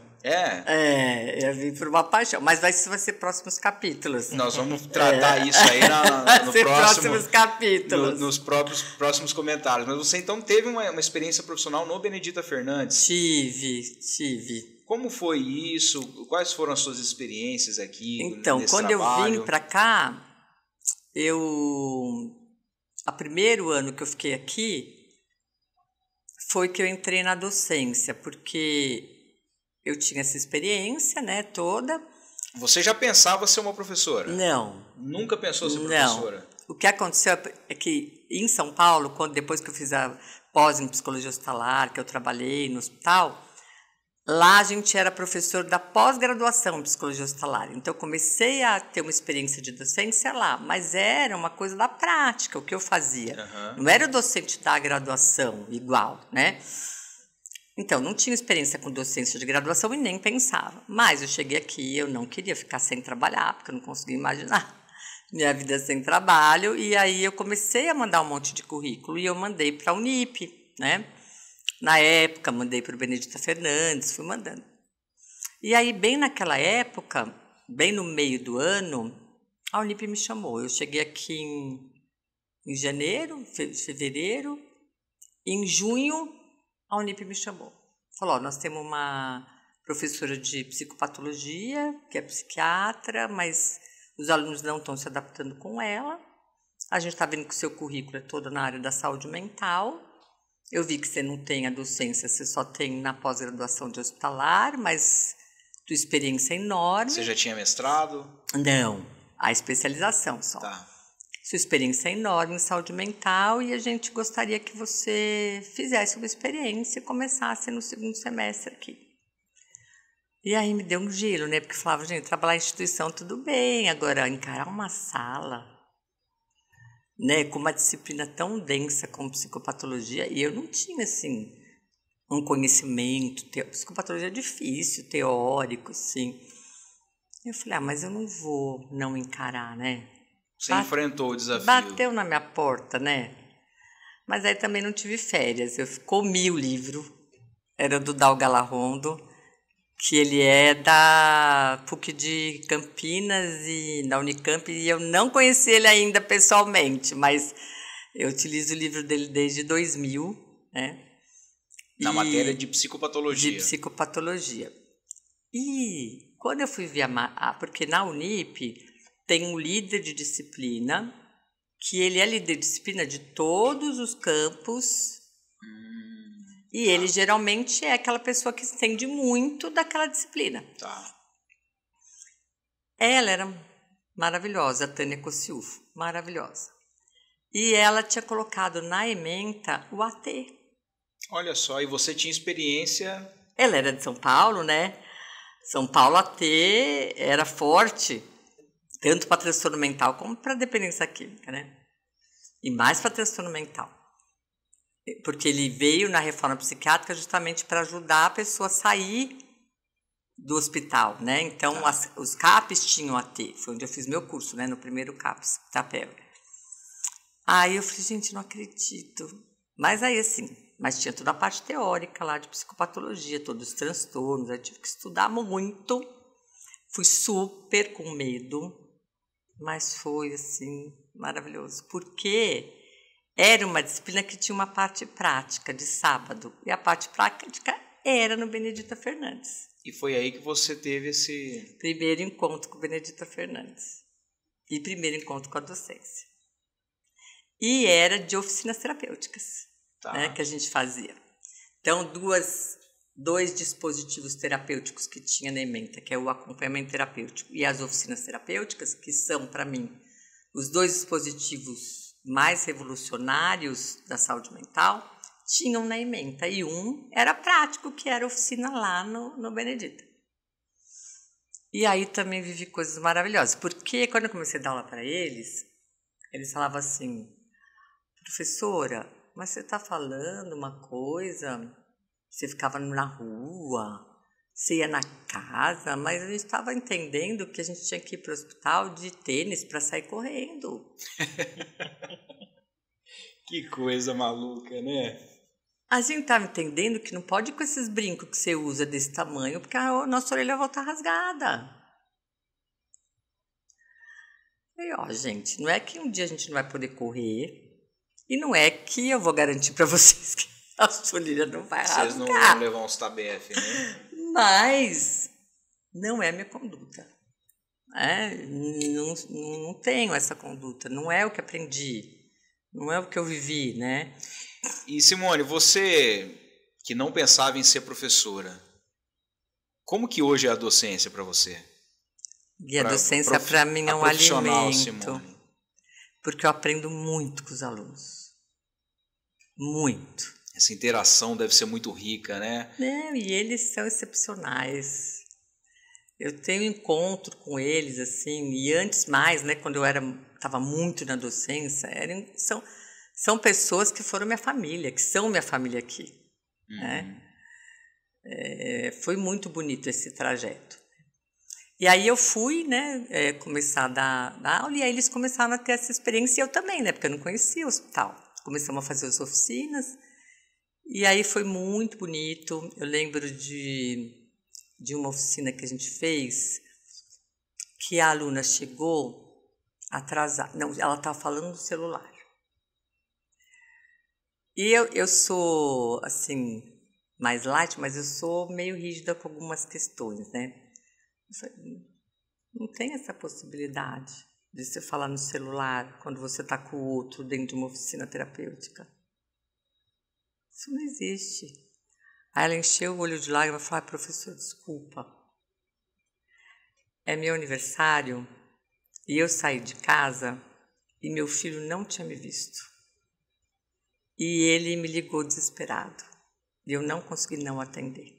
Eu vim por uma paixão. Mas vai ser próximos capítulos. Nós vamos tratar isso aí no próximos capítulos. Nos próximos comentários. Mas você então teve uma experiência profissional no Benedita Fernandes? Tive. Como foi isso? Quais foram as suas experiências aqui? Então, quando eu vim para cá, o primeiro ano que eu fiquei aqui foi que eu entrei na docência, porque eu tinha essa experiência, né, toda. Você já pensava ser uma professora? Não. Nunca pensou ser professora? Não. O que aconteceu é que em São Paulo, depois que eu fiz a pós em psicologia hospitalar, que eu trabalhei no hospital, lá a gente era professor da pós-graduação em psicologia hospitalar. Então, eu comecei a ter uma experiência de docência lá, mas era uma coisa da prática, o que eu fazia. Uhum. Não era o docente da graduação igual, né? Então, não tinha experiência com docência de graduação e nem pensava. Mas eu cheguei aqui, eu não queria ficar sem trabalhar, porque eu não conseguia imaginar minha vida sem trabalho. E aí eu comecei a mandar um monte de currículo e eu mandei para a Unip, né? Na época, mandei para o Benedita Fernandes, fui mandando. E aí, bem naquela época, bem no meio do ano, a Unip me chamou. Eu cheguei aqui em janeiro, fevereiro, e em junho a Unip me chamou. Falou, nós temos uma professora de psicopatologia, que é psiquiatra, mas os alunos não estão se adaptando com ela. A gente está vendo que o seu currículo é todo na área da saúde mental. Eu vi que você não tem a docência, você só tem na pós-graduação de hospitalar, mas tua experiência é enorme. Você já tinha mestrado? Não, a especialização só. Tá. Sua experiência é enorme em saúde mental e a gente gostaria que você fizesse uma experiência e começasse no segundo semestre aqui. E aí me deu um giro, né? Porque eu falava, gente, trabalhar em instituição tudo bem, agora encarar uma sala... né, com uma disciplina tão densa como psicopatologia, e eu não tinha, assim, um conhecimento. Psicopatologia é difícil, teórico, assim. Eu falei, mas eu não vou não encarar, né? Você enfrentou o desafio. Bateu na minha porta, né? Mas aí também não tive férias. Eu comi o livro, era do Dal Galarrondo, que ele é da PUC de Campinas e da Unicamp, e eu não conheci ele ainda pessoalmente, mas eu utilizo o livro dele desde 2000, né? Na matéria de psicopatologia. De psicopatologia. E quando eu fui ver porque na Unip tem um líder de disciplina, que ele é líder de disciplina de todos os campos, e ele geralmente é aquela pessoa que entende muito daquela disciplina. Tá. Ela era maravilhosa, a Tânia Cociufo, maravilhosa. E ela tinha colocado na ementa o AT. Olha só, e você tinha experiência... Ela era de São Paulo, né? São Paulo AT era forte, tanto para transtorno mental como para dependência química, né? E mais para transtorno mental. Porque ele veio na reforma psiquiátrica justamente para ajudar a pessoa a sair do hospital, né? Então, os CAPs tinham AT, foi onde eu fiz meu curso, né? No primeiro CAPs, Itapeva. Aí eu falei, gente, não acredito. Mas aí, assim, mas tinha toda a parte teórica lá de psicopatologia, todos os transtornos, eu tive que estudar muito. Fui super com medo, mas foi, assim, maravilhoso. Porque era uma disciplina que tinha uma parte prática de sábado, e a parte prática era no Benedita Fernandes. E foi aí que você teve esse... Primeiro encontro com Benedita Fernandes. E primeiro encontro com a docência. E era de oficinas terapêuticas, né, que a gente fazia. Então, dois dispositivos terapêuticos que tinha na ementa, que é o acompanhamento terapêutico e as oficinas terapêuticas, que são, para mim, os dois dispositivos mais revolucionários da saúde mental, tinham na ementa. E um era prático, que era a oficina lá no Benedita. E aí também vivi coisas maravilhosas, porque quando eu comecei a dar aula para eles falavam assim, professora, mas você está falando uma coisa, você ficava na rua, você ia na casa, mas a gente estava entendendo que a gente tinha que ir para o hospital de tênis para sair correndo. Que coisa maluca, né? A gente estava entendendo que não pode ir com esses brincos que você usa desse tamanho, porque a nossa orelha vai estar rasgada. E gente, não é que um dia a gente não vai poder correr, e não é que eu vou garantir para vocês que a sua orelha não vai rasgar. Vocês não vão levar uns TABF, né? Mas não é a minha conduta. Não tenho essa conduta, não é o que aprendi, não é o que eu vivi, né? E Simone, você que não pensava em ser professora, como que hoje é a docência para você? E a docência para mim é um alimento, Simone. Porque eu aprendo muito com os alunos, muito. Essa interação deve ser muito rica, né? E eles são excepcionais. Eu tenho encontro com eles, assim, e antes mais, né, quando eu estava muito na docência, são pessoas que foram minha família, que são minha família aqui. Né? Foi muito bonito esse trajeto. E aí eu fui, né, começar a dar aula, e aí eles começaram a ter essa experiência, e eu também, né, porque eu não conhecia o hospital. Começamos a fazer as oficinas, e aí foi muito bonito. Eu lembro de uma oficina que a gente fez, que a aluna chegou atrasada. Não, ela estava falando no celular. E eu sou, assim, mais light, mas eu sou meio rígida com algumas questões, né? Eu falei, não tem essa possibilidade de você falar no celular quando você está com o outro dentro de uma oficina terapêutica. Isso não existe. Aí ela encheu o olho de lágrimas e falou, professor, desculpa. É meu aniversário e eu saí de casa e meu filho não tinha me visto. E ele me ligou desesperado. E eu não consegui não atender.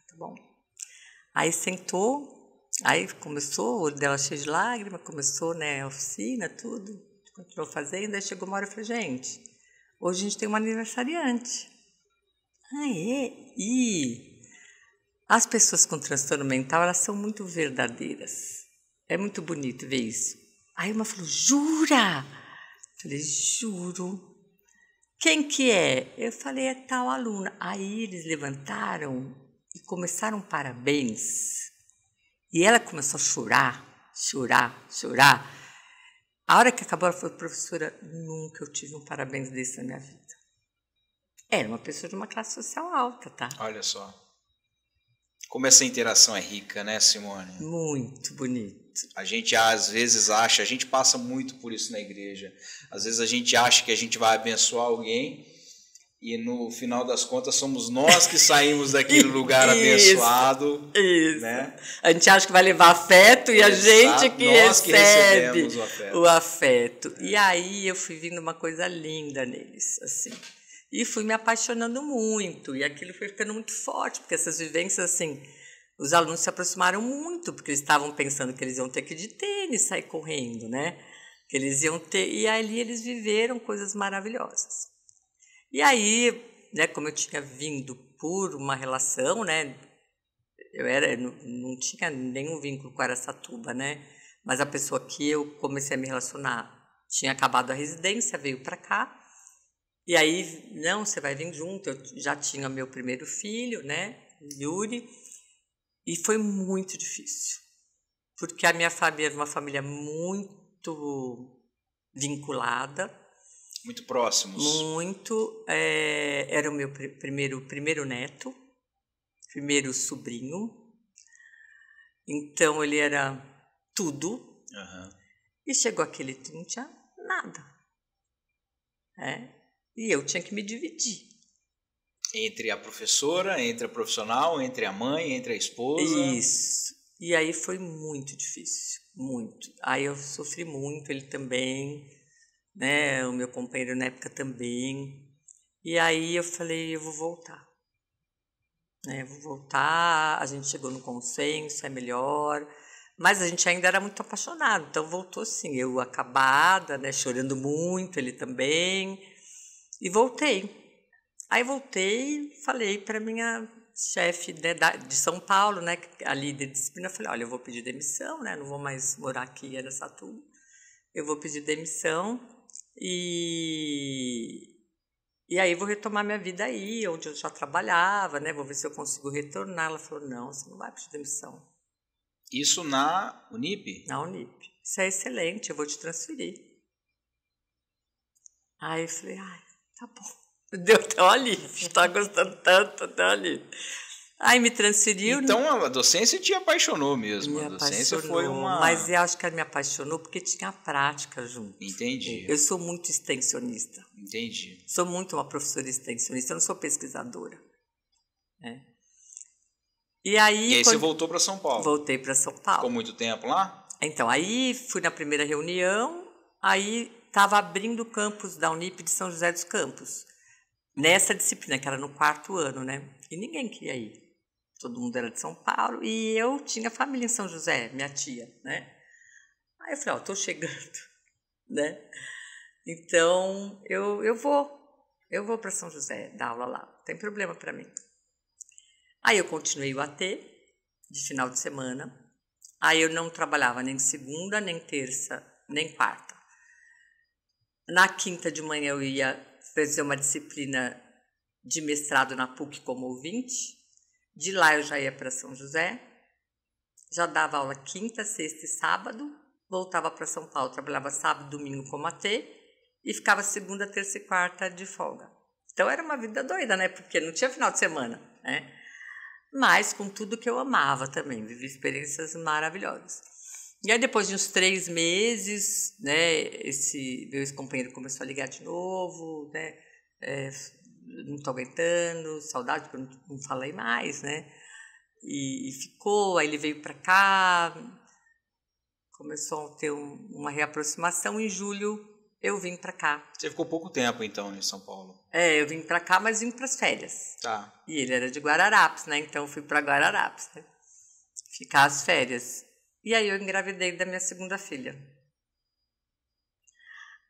Tá bom. Aí sentou, Aí começou, o olho dela cheio de lágrimas, começou, né, a oficina, tudo, continuou fazendo, aí chegou uma hora e eu falei, gente, hoje a gente tem uma aniversariante. Ah, é? E as pessoas com transtorno mental, elas são muito verdadeiras. É muito bonito ver isso. Aí uma falou, jura? Eu falei, juro. Quem que é? Eu falei, é tal aluna. Aí eles levantaram e começaram parabéns. E ela começou a chorar, chorar, chorar. A hora que acabou, ela falou, professora, nunca eu tive um parabéns desse na minha vida. Era uma pessoa de uma classe social alta, tá? Olha só. Como essa interação é rica, né, Simone? Muito bonito. A gente às vezes acha, a gente passa muito por isso na igreja. Às vezes a gente acha que a gente vai abençoar alguém e no final das contas somos nós que saímos daquele lugar abençoado. Isso. Né? A gente acha que vai levar afeto e a gente que recebe o afeto. E aí eu fui vendo uma coisa linda neles, assim. E fui me apaixonando muito, e aquilo foi ficando muito forte, porque essas vivências, assim, os alunos se aproximaram muito, porque eles estavam pensando que eles iam ter que ir de tênis, sair correndo, né? Que eles iam ter, e ali eles viveram coisas maravilhosas. E aí, né, como eu tinha vindo por uma relação, né, não tinha nenhum vínculo com Araçatuba, né? Mas a pessoa que eu comecei a me relacionar tinha acabado a residência, veio para cá. E aí, não, você vai vir junto. Eu já tinha meu primeiro filho, né, Yuri, e foi muito difícil, porque a minha família era uma família muito vinculada. Muito próximos. Muito. Era o meu primeiro neto, primeiro sobrinho. Então, ele era tudo. Uhum. E chegou aquele que não tinha nada. E eu tinha que me dividir. Entre a professora, entre a profissional, entre a mãe, entre a esposa. Isso. E aí foi muito difícil, muito. Aí eu sofri muito, ele também, né? O meu companheiro na época também. E aí eu falei, eu vou voltar. Eu vou voltar, a gente chegou no consenso, é melhor. Mas a gente ainda era muito apaixonado, então voltou assim, eu acabada, né? Chorando muito, ele também. E voltei. Aí voltei e falei para minha chefe, né, de São Paulo, né, a líder de disciplina, eu falei, olha, eu vou pedir demissão, né, não vou mais morar aqui em Araçatuba, eu vou pedir demissão e aí vou retomar minha vida aí, onde eu já trabalhava, né, vou ver se eu consigo retornar. Ela falou, não, você não vai pedir demissão. Isso na Unip? Na Unip. Isso é excelente, eu vou te transferir. Aí eu falei, ai, tá bom. Deu até um alívio, estava gostando tanto, até um alívio. Aí me transferiu. Então a docência te apaixonou mesmo. Me a docência apaixonou, foi uma. mas eu acho que ela me apaixonou porque tinha prática junto. Entendi. Eu sou muito extensionista. Entendi. Sou muito uma professora extensionista, eu não sou pesquisadora. E aí você voltou para São Paulo? Voltei para São Paulo. Ficou muito tempo lá? Então, aí fui na primeira reunião, aí estava abrindo o campus da Unip de São José dos Campos. Nessa disciplina, que era no 4º ano, né? E ninguém queria ir. Todo mundo era de São Paulo. E eu tinha família em São José, minha tia, né? Aí eu falei, estou chegando, né? Então, eu vou para São José dar aula lá. Não tem problema para mim. Aí eu continuei o AT, de final de semana. Aí eu não trabalhava nem segunda, nem terça, nem quarta. Na quinta de manhã eu ia fazer uma disciplina de mestrado na PUC como ouvinte. De lá eu já ia para São José, já dava aula quinta, sexta e sábado, voltava para São Paulo, trabalhava sábado, domingo como AT e ficava segunda, terça e quarta de folga. Então era uma vida doida, né? Porque não tinha final de semana, né? Mas com tudo que eu amava também, vivi experiências maravilhosas. E aí depois de uns 3 meses, né, esse meu ex-companheiro começou a ligar de novo, né, não estou aguentando, saudade, porque eu não falei mais, né, e ficou, aí ele veio para cá, começou a ter uma reaproximação. Em julho eu vim para cá. Você ficou pouco tempo então em São Paulo? Eu vim para cá, mas vim para as férias. Tá. E ele era de Guararapes, né, então eu fui para Guararapes, né, ficar as férias. E aí eu engravidei da minha segunda filha.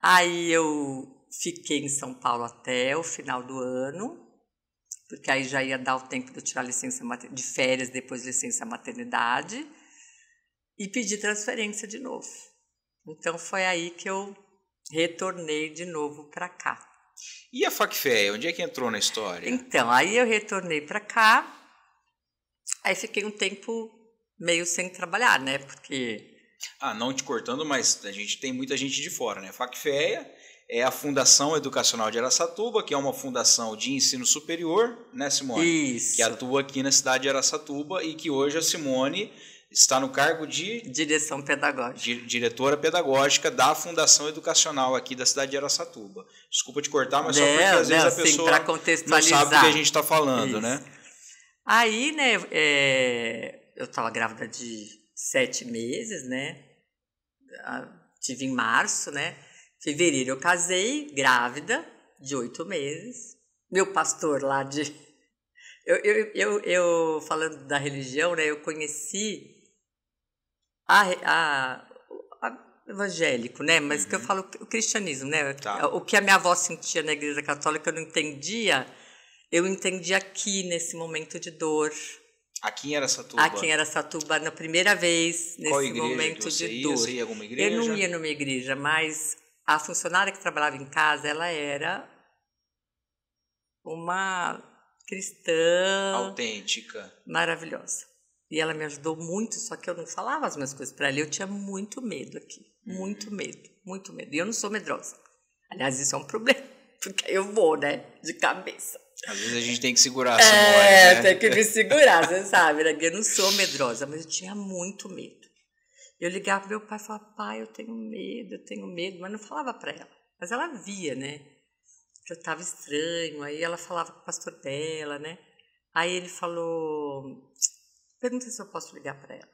Aí eu fiquei em São Paulo até o final do ano, porque aí já ia dar o tempo de eu tirar licença de férias, depois licença maternidade, e pedi transferência de novo. Então foi aí que eu retornei de novo para cá. E a Facfeia, onde é que entrou na história? Então, aí eu retornei para cá, aí fiquei um tempo meio sem trabalhar, né? Porque... não te cortando, mas a gente tem muita gente de fora, né? Facfeia é a Fundação Educacional de Araçatuba, que é uma fundação de ensino superior, né, Simone? Isso. Que atua aqui na cidade de Araçatuba e que hoje a Simone está no cargo de... Direção pedagógica. Diretora pedagógica da Fundação Educacional aqui da cidade de Araçatuba. Desculpa te cortar, mas só porque às vezes a pessoa não sabe do que a gente está falando, isso, né? Aí, né, eu estava grávida de 7 meses, né? Tive em março, né? Fevereiro eu casei, grávida, de 8 meses. Meu pastor lá de... Eu falando da religião, né? Eu conheci evangélico, né? Mas que eu falo o cristianismo, né? Tá. O que a minha avó sentia na igreja católica eu não entendia. Eu entendi aqui, nesse momento de dor. Aqui em Araçatuba? Aqui em Araçatuba, na primeira vez, nesse momento de dor. Você ia a alguma igreja? Eu não ia numa igreja, mas a funcionária que trabalhava em casa, ela era uma cristã... autêntica. Maravilhosa. E ela me ajudou muito, só que eu não falava as minhas coisas para ela. Eu tinha muito medo aqui. Muito medo, muito medo. E eu não sou medrosa. Aliás, isso é um problema, porque aí eu vou, né, de cabeça. Às vezes a gente tem que segurar a Simone, né? Tem que me segurar, você sabe, né? Eu não sou medrosa, mas eu tinha muito medo. Eu ligava pro meu pai e falava, pai, eu tenho medo, mas não falava para ela. Mas ela via, né, que eu estava estranho, aí ela falava com o pastor dela, né? Aí ele falou, pergunta se eu posso ligar para ela.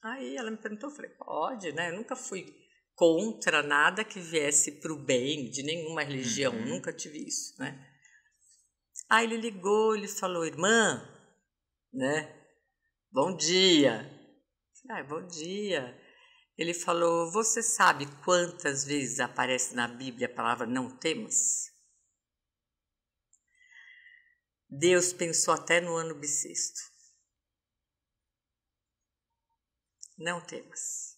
Aí ela me perguntou, eu falei, pode, né? Eu nunca fui contra nada que viesse para o bem de nenhuma religião, nunca tive isso, né? Aí ele ligou, ele falou, irmã, né? Bom dia. Bom dia. Ele falou, você sabe quantas vezes aparece na Bíblia a palavra não temas? Deus pensou até no ano bissexto. Não temas.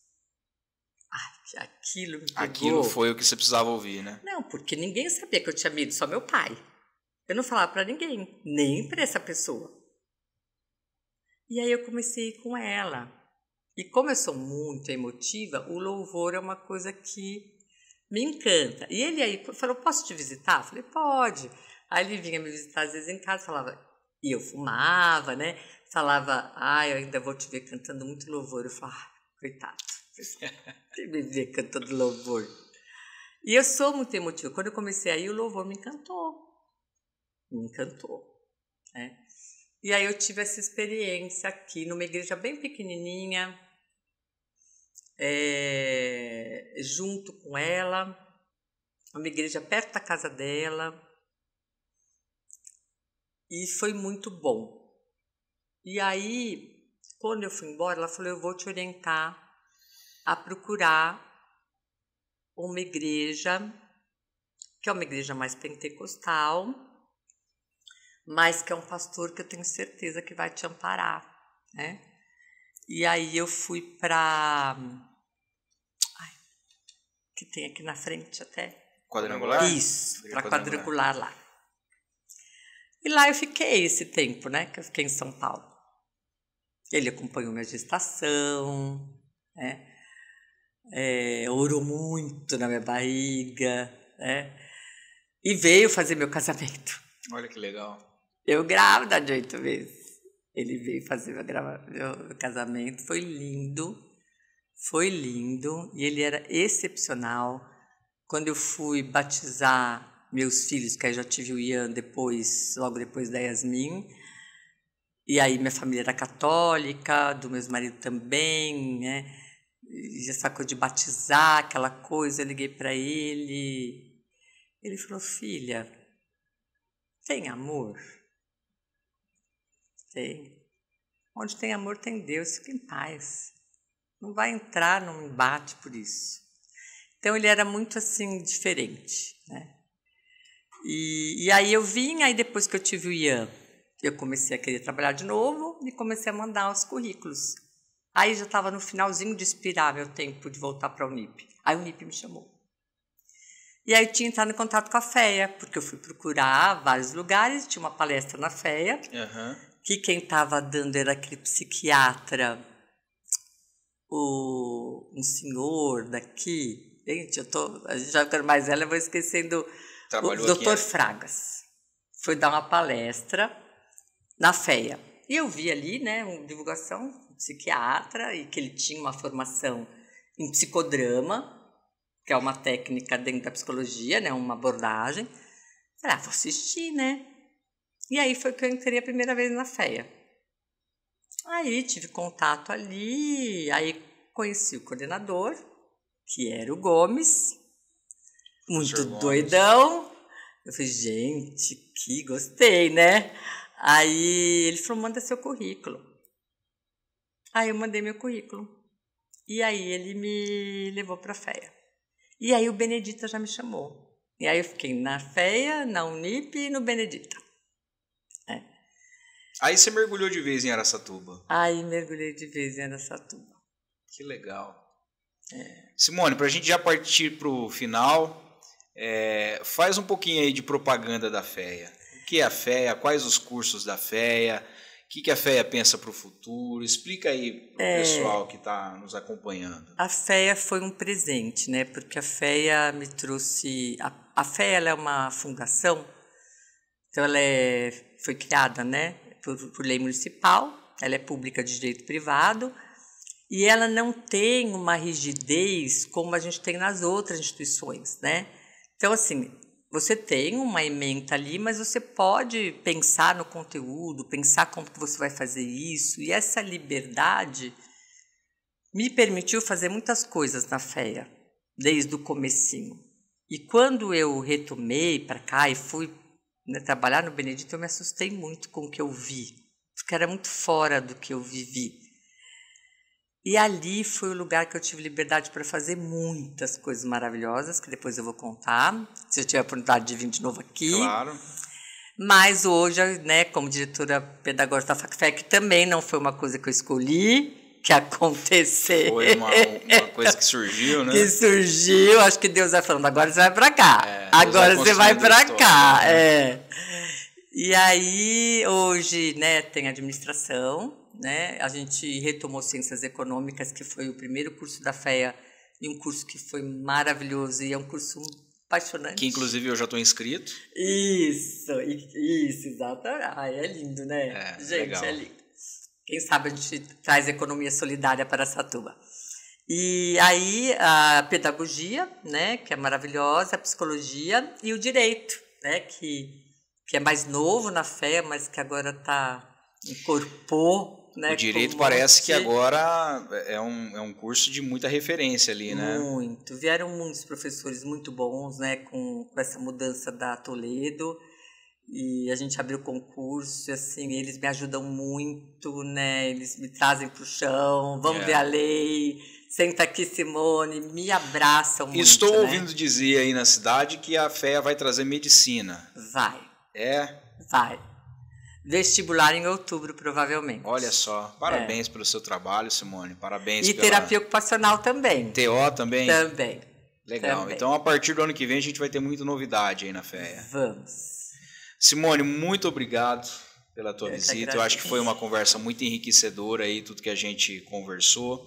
Aquilo me pegou. Aquilo foi o que você precisava ouvir, né? Não, porque ninguém sabia que eu tinha medo, só meu pai. Eu não falava para ninguém, nem para essa pessoa. E aí eu comecei a ir com ela. E como eu sou muito emotiva, o louvor é uma coisa que me encanta. E ele aí falou, posso te visitar? Eu falei, pode. Aí ele vinha me visitar às vezes em casa, falava, e eu fumava, né? Falava, eu ainda vou te ver cantando muito louvor. Eu falava, coitado, você me vê cantando louvor. E eu sou muito emotiva. Quando eu comecei aí, o louvor me encantou. Né? E aí eu tive essa experiência aqui, numa igreja bem pequenininha, junto com ela, uma igreja perto da casa dela, e foi muito bom. E aí, quando eu fui embora, ela falou, eu vou te orientar a procurar uma igreja, que é uma igreja mais pentecostal, mas que é um pastor que eu tenho certeza que vai te amparar, né? E aí eu fui para... que tem aqui na frente até. Quadrangular? Isso, para quadrangular lá. E lá eu fiquei esse tempo, né? Que eu fiquei em São Paulo. Ele acompanhou minha gestação, né? Orou muito na minha barriga, né? E veio fazer meu casamento. Olha que legal. Eu grávida de 8 meses. Ele veio fazer meu casamento. Foi lindo. E ele era excepcional. Quando eu fui batizar meus filhos, que aí já tive o Ian logo depois da Yasmin. E aí minha família era católica, do meu marido também, né? E essa coisa de batizar, aquela coisa, eu liguei para ele. Ele falou, filha, tem amor? Tem. Onde tem amor tem Deus, fica em paz. não vai entrar num embate por isso. Então, ele era muito, assim, diferente, né? E aí eu vim, aí depois que eu tive o Ian, eu comecei a querer trabalhar de novo e comecei a mandar os currículos. Aí já estava no finalzinho de expirar meu tempo de voltar para a Unip. Aí a Unip me chamou. E aí eu tinha entrado em contato com a FEA, porque eu fui procurar vários lugares, tinha uma palestra na FEA, que quem estava dando era aquele psiquiatra, um senhor daqui. Gente, a gente já ficando mais velha, eu vou esquecendo o Dr. Fragas. Foi dar uma palestra na FEA. E eu vi ali, né, uma divulgação, um psiquiatra, e que ele tinha uma formação em psicodrama, que é uma técnica dentro da psicologia, né, uma abordagem. Falei, vou assistir, né? E aí foi que eu entrei a primeira vez na FEA. Aí tive contato ali, aí conheci o coordenador, que era o Gomes, muito doidão. Eu falei, gente, que gostei, né? Aí ele falou, manda seu currículo. Aí eu mandei meu currículo. E aí ele me levou para a FEA. E aí o Benedita já me chamou. E aí eu fiquei na FEA, na Unip e no Benedita. Aí você mergulhou de vez em Araçatuba. Aí mergulhei de vez em Araçatuba. Que legal. Simone, para a gente já partir para o final, faz um pouquinho aí de propaganda da FEA. O que é a FEA? Quais os cursos da FEA? O que a FEA pensa para o futuro? Explica aí para o pessoal que está nos acompanhando. A FEA foi um presente, né? Porque a FEA me trouxe... A FEA ela é uma fundação, então ela foi criada, né, por lei municipal, ela é pública de direito privado, e ela não tem uma rigidez como a gente tem nas outras instituições, né? Então, assim, você tem uma ementa ali, mas você pode pensar no conteúdo, pensar como que você vai fazer isso, e essa liberdade me permitiu fazer muitas coisas na FEA, desde o comecinho. E quando eu retomei para cá e fui, né, trabalhar no Benedito, eu me assustei muito com o que eu vi, porque era muito fora do que eu vivi. E ali foi o lugar que eu tive liberdade para fazer muitas coisas maravilhosas, que depois eu vou contar, se eu tiver a oportunidade de vir de novo aqui. Claro. Mas hoje, né, como diretora pedagógica da FACFEC, também não foi uma coisa que eu escolhi, que aconteceu. Foi uma coisa que surgiu, né? Que surgiu, acho que Deus vai falando, agora você vai para cá, agora você vai para cá. E aí, hoje, né, tem administração, né? A gente retomou Ciências Econômicas, que foi o primeiro curso da FEA, e um curso que foi maravilhoso, e é um curso apaixonante. Que, inclusive, eu já estou inscrito. Isso, exatamente. Ai, é lindo, né? Gente, legal. É lindo. Quem sabe a gente traz economia solidária para Araçatuba. E aí, a pedagogia, né, que é maravilhosa, a psicologia e o direito, né, que é mais novo na FEA, mas que agora incorporou. Né, o direito parece que agora é um curso de muita referência ali, né? Muito. Vieram muitos professores muito bons, né, com essa mudança da Toledo, e a gente abriu concurso, e assim, eles me ajudam muito, né, eles me trazem pro chão, vamos ver a lei, senta aqui, Simone, me abraçam muito. Estou ouvindo dizer aí na cidade que a FEA vai trazer medicina. Vai. Vai. Vestibular em outubro, provavelmente. Olha só, parabéns pelo seu trabalho, Simone. Parabéns. E terapia ocupacional também. TO também? Também. Legal. Também. Então, a partir do ano que vem, a gente vai ter muita novidade aí na FEA. Vamos. Simone, muito obrigado pela tua visita. Eu acho que foi uma conversa muito enriquecedora aí, tudo que a gente conversou.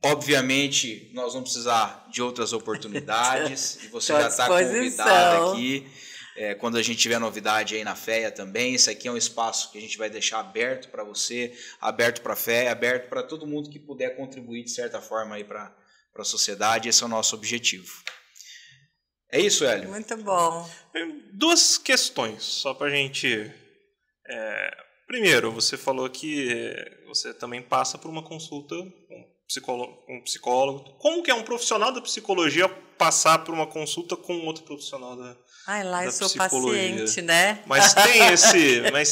Obviamente, nós vamos precisar de outras oportunidades. E você já está convidada aqui. Quando a gente tiver novidade aí na FEA também, isso aqui é um espaço que a gente vai deixar aberto para você, aberto para a FEA, aberto para todo mundo que puder contribuir de certa forma aí para a sociedade. Esse é o nosso objetivo. É isso, Hélio? Muito bom. Duas questões, só para a gente... Primeiro, você falou que você também passa por uma consulta com um psicólogo. Como que é um profissional da psicologia passar por uma consulta com outro profissional da lá eu sou paciente, né? Mas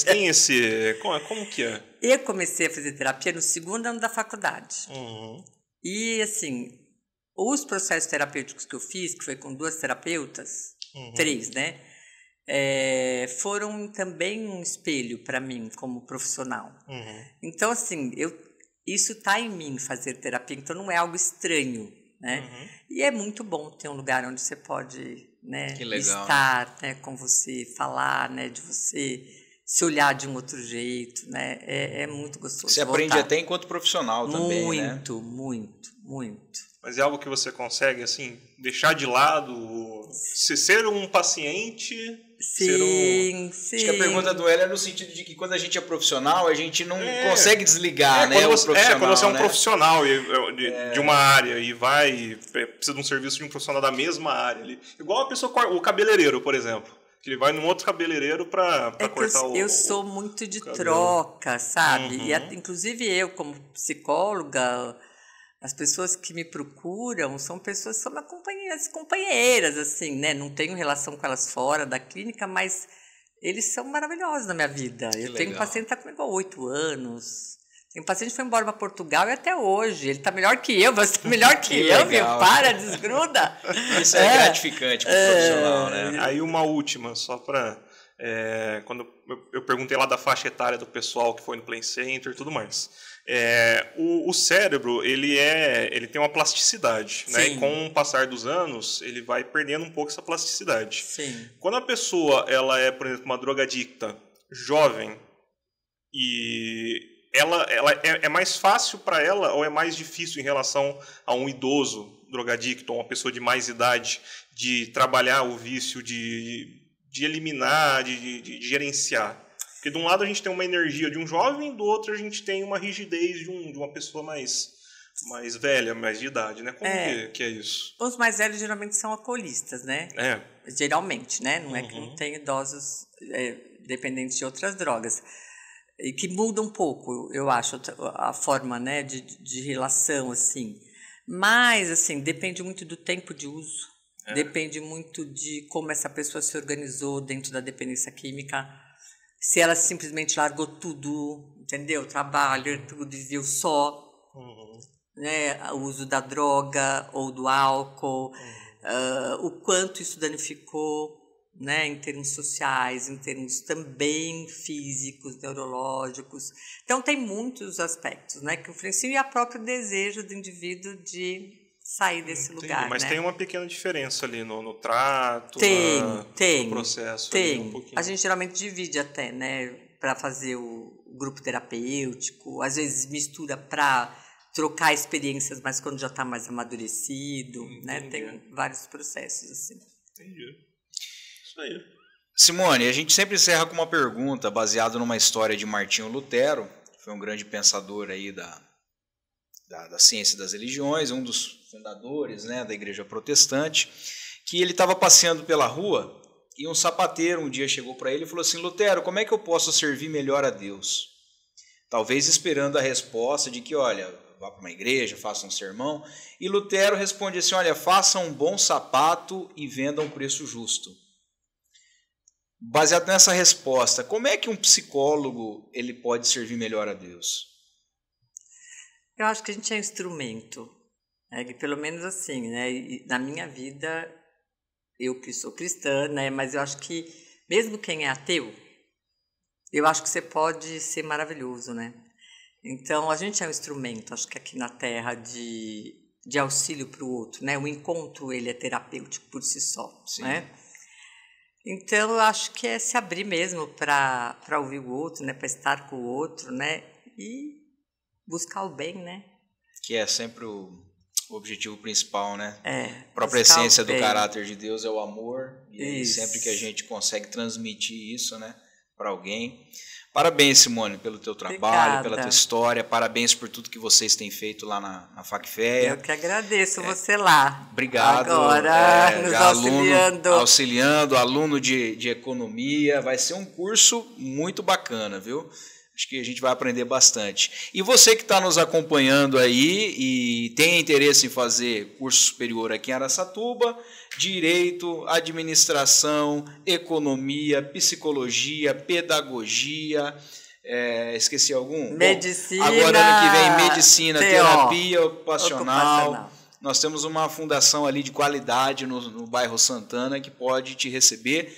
tem esse... Como que é? Eu comecei a fazer terapia no 2º ano da faculdade. E, assim, os processos terapêuticos que eu fiz, que foi com 2 terapeutas, 3, né? Foram também um espelho para mim como profissional. Então, assim, isso está em mim, fazer terapia, então não é algo estranho, né? E é muito bom ter um lugar onde você pode, né, estar, né, com você, falar, né, de você se olhar de um outro jeito, né? É muito gostoso. Você aprende até enquanto profissional também, né? Muito. Mas é algo que você consegue, assim, deixar de lado, ser um paciente... Sim. Acho que a pergunta do Hélio é no sentido de que quando a gente é profissional, a gente não consegue desligar, né? Quando você é um profissional de uma área e precisa de um serviço de um profissional da mesma área. Igual a pessoa, o cabeleireiro, por exemplo. Que ele vai num outro cabeleireiro para cortar eu sou muito de troca, sabe? E inclusive eu, como psicóloga... As pessoas que me procuram são pessoas que são companheiras, assim, né? Não tenho relação com elas fora da clínica, mas eles são maravilhosos na minha vida. Eu tenho um paciente que está comigo há 8 anos. Tem um paciente que foi embora para Portugal e até hoje. Ele está melhor que eu, você está melhor que eu, viu? Para, desgruda. Isso é gratificante para o profissional, né? Aí uma última, só para... quando eu perguntei lá da faixa etária do pessoal que foi no Play Center e tudo mais. O cérebro, ele tem uma plasticidade, né? E com o passar dos anos, ele vai perdendo um pouco essa plasticidade. Sim. Quando a pessoa ela é, por exemplo, uma drogadicta jovem, e ela é mais fácil para ela ou é mais difícil em relação a um idoso drogadicto ou uma pessoa de mais idade de trabalhar o vício, de eliminar, de gerenciar? Porque de um lado a gente tem uma energia de um jovem, do outro a gente tem uma rigidez de uma pessoa mais velha, mais de idade, né? Como que é isso? Os mais velhos geralmente são alcoolistas, né? Geralmente, né? Não é que não tem idosos dependentes de outras drogas. E que muda um pouco, eu acho, a forma, né, de relação, assim. Mas, assim, depende muito do tempo de uso. Depende muito de como essa pessoa se organizou dentro da dependência química. Se ela simplesmente largou tudo, entendeu? Trabalho, tudo, viveu só, né? O uso da droga ou do álcool, o quanto isso danificou, né? Em termos sociais, em termos também físicos, neurológicos. Então, tem muitos aspectos, né, que influenciam, e o próprio desejo do indivíduo de sair desse lugar. Mas, né? Tem uma pequena diferença ali no trato, no processo. Tem. Um pouquinho. A gente geralmente divide até, né, para fazer o grupo terapêutico, às vezes mistura para trocar experiências, mas quando já está mais amadurecido, né? Tem vários processos assim. Entendi. Isso aí. Simone, a gente sempre encerra com uma pergunta baseada numa história de Martinho Lutero, que foi um grande pensador aí da ciência das religiões, um dos fundadores, né, da igreja protestante, que ele estava passeando pela rua e um sapateiro um dia chegou para ele e falou assim: Lutero, como é que eu posso servir melhor a Deus? Talvez esperando a resposta de que, olha, vá para uma igreja, faça um sermão. E Lutero responde assim: olha, faça um bom sapato e venda a um preço justo. Baseado nessa resposta, como é que um psicólogo ele pode servir melhor a Deus? Eu acho que a gente é um instrumento, né? Que pelo menos assim, né? E na minha vida, eu que sou cristã, né? Mas eu acho que mesmo quem é ateu, eu acho que você pode ser maravilhoso, né? Então a gente é um instrumento, acho que aqui na Terra de auxílio para o outro, né? O encontro ele é terapêutico por si só, sim, né? Então eu acho que é se abrir mesmo para ouvir o outro, né? Para estar com o outro, né? E buscar o bem, né? Que é sempre o objetivo principal, né? A própria essência do caráter de Deus é o amor. E sempre que a gente consegue transmitir isso, né, para alguém. Parabéns, Simone, pelo teu trabalho, Obrigada. pela tua história. Parabéns por tudo que vocês têm feito lá na FACFEA. Eu que agradeço você lá. Obrigado. Agora, nos auxiliando. Auxiliando, aluno de economia. Vai ser um curso muito bacana, viu? Acho que a gente vai aprender bastante. E você que está nos acompanhando aí e tem interesse em fazer curso superior aqui em Araçatuba, Direito, Administração, Economia, Psicologia, Pedagogia, esqueci algum? Medicina. Bom, agora ano que vem, Medicina, Terapia Ocupacional. Nós temos uma fundação ali de qualidade no bairro Santana que pode te receber.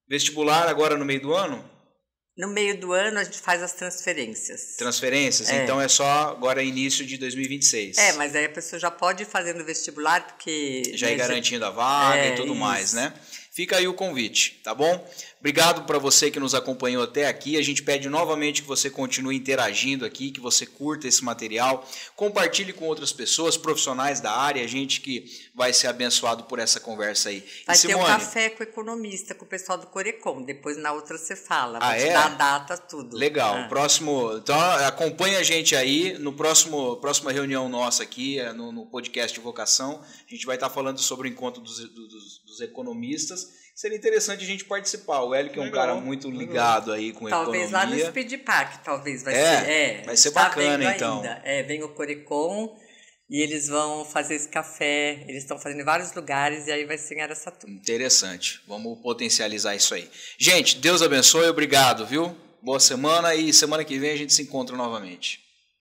Vestibular agora no meio do ano? No meio do ano a gente faz as transferências. Transferências? Então é só agora início de 2026. Mas aí a pessoa já pode ir fazendo vestibular, porque... Já ir garantindo a vaga e tudo mais, né? Fica aí o convite, tá bom? Obrigado para você que nos acompanhou até aqui. A gente pede novamente que você continue interagindo aqui, que você curta esse material, compartilhe com outras pessoas, profissionais da área, gente que vai ser abençoado por essa conversa aí. Vai ter um café com o economista, com o pessoal do Corecom. Depois na outra você fala. Vou te dar a data, tudo. Legal. Próximo, então acompanhe a gente aí no próxima reunião nossa aqui, no podcast de vocação. A gente vai estar falando sobre o encontro dos economistas. Seria interessante a gente participar. O Hélio, que é um cara muito ligado aí com talvez economia. Talvez lá no Speed Park, talvez vai ser. Vai ser bacana, então. Vem o Corecom e eles vão fazer esse café. Eles estão fazendo em vários lugares e aí vai ser em Araçatuba. Interessante. Vamos potencializar isso aí. Gente, Deus abençoe. Obrigado, viu? Boa semana e semana que vem a gente se encontra novamente.